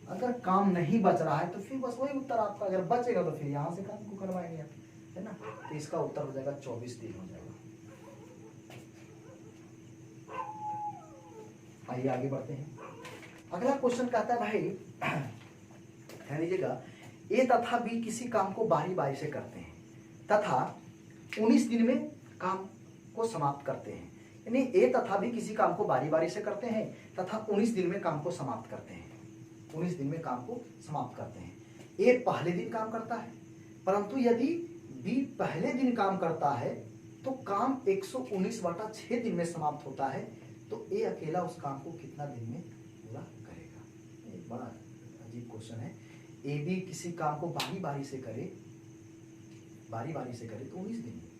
अगर काम नहीं बच रहा है तो फिर बस वही उत्तर आपका, अगर बचेगा तो फिर यहाँ से काम को करवाएंगे आप, है ना। तो इसका उत्तर हो जाएगा 24 दिन हो जाएगा। आइए आगे बढ़ते हैं। अगला क्वेश्चन कहता है भाई, ध्यान दीजिएगा, ए तथा बी किसी काम को बारी बारी से करते हैं तथा 19 दिन में काम को समाप्त करते हैं। यानी ए तथा बी किसी काम को बारी बारी से करते हैं तथा 19 दिन में काम को समाप्त करते हैं। 19 दिन में काम को समाप्त करते हैं। ए पहले दिन काम करता है, परंतु यदि बी पहले दिन काम करता है तो काम 119/6 दिन में समाप्त होता है। तो ए अकेला उस काम को कितना दिन में पूरा करेगा? एक बड़ा अजीब क्वेश्चन है। ए बी किसी काम को बारी बारी से करे तो 19 दिन में,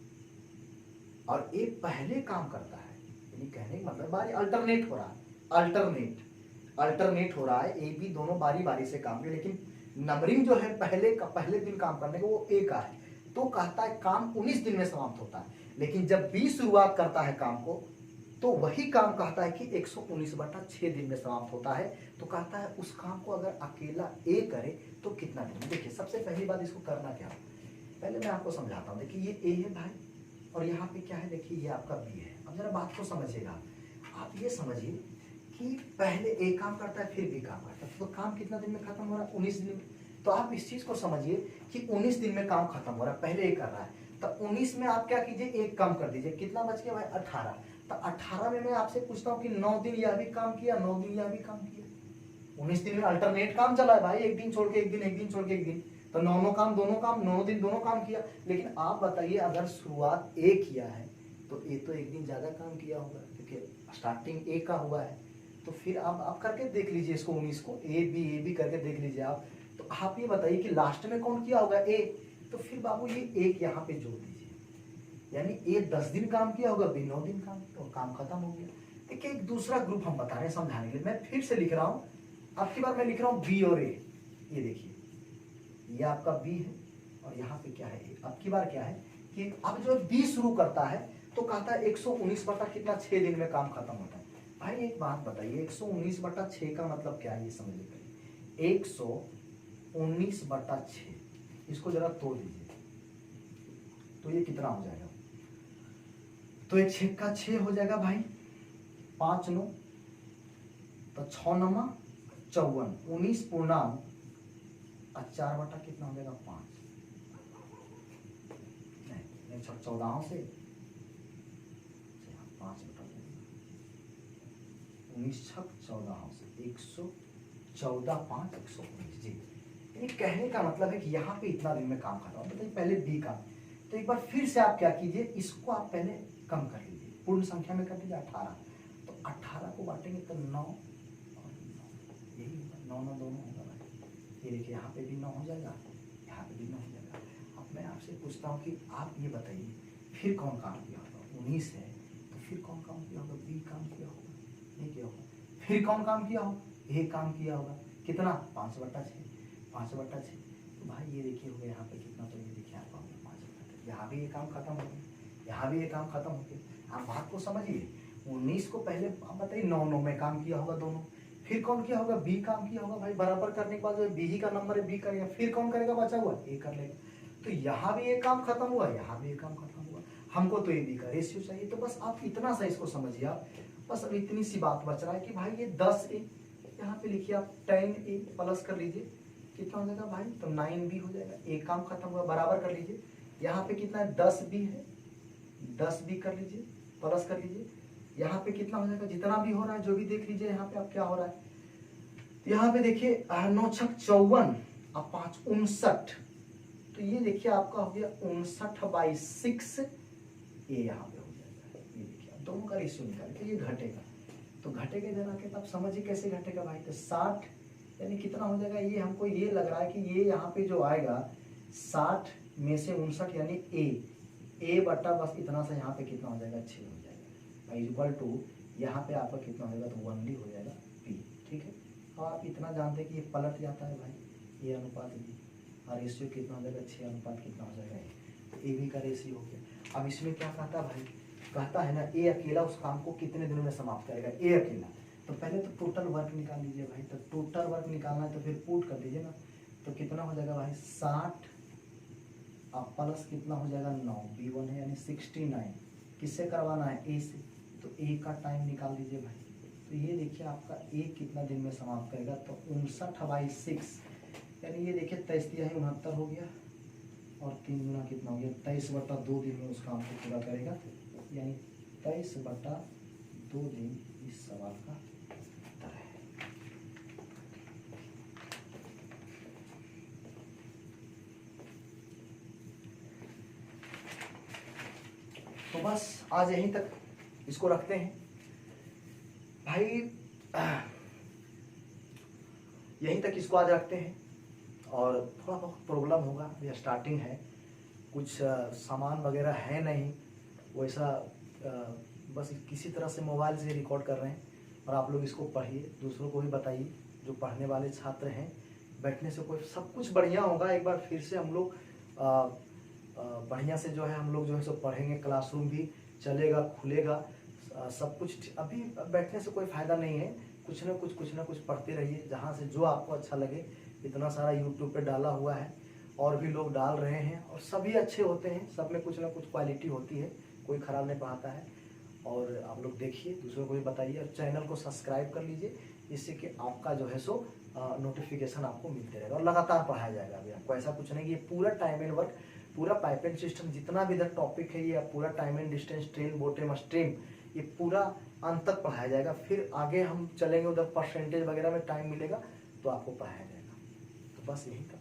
और ए पहले काम करता है, यानी कहने का मतलब बारी अल्टरनेट हो रहा है, अल्टरनेट हो रहा है। ए बी दोनों बारी बारी से काम करे, लेकिन नंबरिंग जो है पहले दिन काम करने का वो ए का है, तो कहता है काम 19 दिन में समाप्त होता है। लेकिन जब बी शुरुआत करता है काम को, तो वही काम कहता है कि 119/6 दिन में समाप्त होता है। तो कहता है उस काम को अगर अकेला ए करे तो कितना दिन में। देखिए सबसे पहली बात इसको करना क्या है, पहले मैं आपको समझाता हूँ। देखिए ये ए है भाई, और यहाँ पे क्या है, देखिए ये आपका बी है। अब जरा बात को समझिएगा, आप ये समझिए कि पहले ए काम करता है फिर बी काम करता है, तो काम कितना दिन में खत्म हो रहा है, 19 दिन में। तो आप इस चीज को समझिए कि 19 दिन में काम खत्म हो रहा है, पहले ए कर रहा है, तो 19 में आप क्या कीजिए, एक कम कर दीजिए, कितना बच गया भाई 18। तो 18 में मैं आपसे पूछता हूँ कि 9 दिन यह भी काम किया, 9 दिन यह भी काम किया, 19 दिन में अल्टरनेट काम चला है भाई, एक दिन छोड़ के एक दिन, एक दिन छोड़ के एक दिन, तो 9 काम दोनों काम, 9 दिन दोनों काम किया। लेकिन आप बताइए अगर शुरुआत ए किया है तो ए तो एक दिन ज्यादा काम किया होगा, देखिए स्टार्टिंग ए का हुआ है। तो फिर आप करके देख लीजिए इसको, 19 को ए बी करके देख लीजिए आप। तो आप ये बताइए कि लास्ट में कौन किया होगा, ए। तो फिर बाबू ये एक यहाँ पे जोड़ दीजिए, यानी ए 10 दिन काम किया होगा, बी 9 दिन काम किया, और काम खत्म हो गया। देखिए एक दूसरा ग्रुप हम बता रहे हैं समझाने के लिए, मैं फिर से लिख रहा हूँ, अब की बार मैं लिख रहा हूँ बी और ए। ये देखिए ये आपका बी है और यहाँ पे क्या है ए। अब की बार क्या है कि अब जो बी शुरू करता है तो कहता है 119 बटा कितना, 6 दिन में काम खत्म होता है। भाई एक बात बताइए, 119 बटा 6 का मतलब क्या है, ये समझिए पहले। 119 बटा 6, इसको जरा तोड़ दीजिए तो ये कितना हो जाएगा, तो एक 6 का 6 हो जाएगा भाई, 5 9 तो 6 9 54, 19 पूर्णांक और 4 बटा कितना हो जाएगा 5, नहीं 14 से 5 बटा 19 छक 14 से 114 5 119 जी। यानी कहने का मतलब है कि यहाँ पे इतना दिन में काम खत्म होता है, पहले बी का। तो एक बार फिर से आप क्या कीजिए, इसको आप पहले कम कर लीजिए, पूर्ण संख्या में कर दीजिए 18। तो 18 को बांटेंगे तो 9 और 9, यही 9 9 दोनों होगा भाई। ये देखिए यहाँ पे भी 9 हो जाएगा, यहाँ पे भी 9 हो जाएगा। अब मैं आपसे पूछता हूँ कि आप ये बताइए फिर कौन काम किया होगा, 19 है तो फिर कौन काम किया होगा, बी काम किया होगा, नहीं किया होगा। फिर कौन काम किया होगा, ए काम किया होगा, कितना 5 बटा 6, 5 बटा 6। तो भाई ये देखिए हो गया यहाँ पे कितना, तो ये देखिए आपका 5 बटा 6, यहाँ भी ये काम खत्म हो गया, यहाँ भी ये काम खत्म हो गया। आप बात को समझिए, 19 को पहले आप बताइए 9 9 में काम किया होगा दोनों, फिर कौन किया होगा, बी काम किया होगा भाई, बराबर करने के बाद जो बी ही का नंबर है बी करेगा, फिर कौन करेगा, बचा हुआ ए कर लेगा। तो यहाँ भी ये काम खत्म हुआ, यहाँ भी ये काम खत्म हुआ, हमको तो ए बी का रेशियो चाहिए। तो बस आप इतना सा इसको समझिए आप, बस अब इतनी सी बात बच रहा है कि भाई ये 10 ए, यहाँ पे लिखिए आप 10 ए प्लस कर लीजिए, कितना हो जाएगा भाई, तो 9 बी हो जाएगा, एक काम खत्म हुआ, बराबर कर लीजिए। यहाँ पे कितना है, 10 बी है, 10 बी कर लीजिए, प्लस कर लीजिए, यहाँ पे कितना हो जाएगा, जितना भी हो रहा है जो भी देख लीजिए यहाँ पे आप क्या हो रहा है। यहाँ पे देखिए 9 छक 54 और 5 59, तो ये देखिए आपका हो गया 59/6 ये यहाँ पे हो जाएगा। ये देखिए आप दोनों का रेशियो निकाल के ये घटेगा, तो घटेगा जरा के तब समझिए कैसे घटेगा भाई। तो 60 यानी कितना हो जाएगा, ये हमको ये लग रहा है कि ये यहाँ पे जो आएगा 60 में से 59 यानी ए बटा बस इतना सा यहाँ पे कितना हो जाएगा, 6 हो जाएगा इक्वल टू यहाँ पे आपका कितना हो जाएगा, तो 1 हो जाएगा पी। ठीक है, और आप इतना जानते हैं कि ये पलट जाता है भाई, ये अनुपात बी, और रेशियो कितना हो जाएगा 6 अनुपात कितना हो जाएगा, तो ए बी का रेशियो हो गया। अब इसमें क्या कहता है भाई, कहता है ना ए अकेला उस काम को कितने दिनों में समाप्त करेगा, ए अकेला। तो पहले तो टोटल वर्क निकाल लीजिए भाई, तो टोटल वर्क निकालना है तो फिर पुट कर दीजिए ना, तो कितना हो जाएगा भाई 60 अब प्लस कितना हो जाएगा 9, B1 है यानी 69, किससे करवाना है, ए से, तो ए का टाइम निकाल दीजिए भाई। तो ये देखिए आपका ए कितना दिन में समाप्त करेगा, तो 59/6 यानी ये देखिए 23 है 69 हो गया, और 3 गुना कितना हो गया 23/2 दिन में उस काम को पूरा करेगा, यानी 23/2 दिन इस सवाल का उत्तर है। तो बस आज यहीं तक इसको रखते हैं भाई, यहीं तक इसको आज रखते हैं। और थोड़ा बहुत प्रॉब्लम होगा, ये स्टार्टिंग है, कुछ सामान वगैरह है नहीं वैसा, बस किसी तरह से मोबाइल से रिकॉर्ड कर रहे हैं। और आप लोग इसको पढ़िए, दूसरों को भी बताइए, जो पढ़ने वाले छात्र हैं, बैठने से कोई सब कुछ बढ़िया होगा। एक बार फिर से हम लोग बढ़िया से जो है हम लोग जो है सो पढ़ेंगे, क्लासरूम भी चलेगा, खुलेगा, सब कुछ। अभी बैठने से कोई फायदा नहीं है, कुछ ना कुछ पढ़ते रहिए, जहाँ से जो आपको अच्छा लगे। इतना सारा यूट्यूब पे डाला हुआ है, और भी लोग डाल रहे हैं और सभी अच्छे होते हैं, सब में कुछ ना कुछ क्वालिटी होती है, कोई ख़राब नहीं पढ़ाता है। और आप लोग देखिए, दूसरों को भी बताइए और चैनल को सब्सक्राइब कर लीजिए, इससे कि आपका जो है सो नोटिफिकेशन आपको मिलते रहेगा और लगातार पढ़ाया जाएगा। अभी आपको ऐसा कुछ नहीं, ये पूरा टाइम एंड वर्क, पूरा पाइप एंड सिस्टम जितना भी इधर टॉपिक है, ये पूरा time and distance, train bottom stream, ये पूरा अंत तक पढ़ाया जाएगा। फिर आगे हम चलेंगे उधर परसेंटेज वगैरह में टाइम मिलेगा तो आपको पढ़ाया जाएगा। तो बस यही था।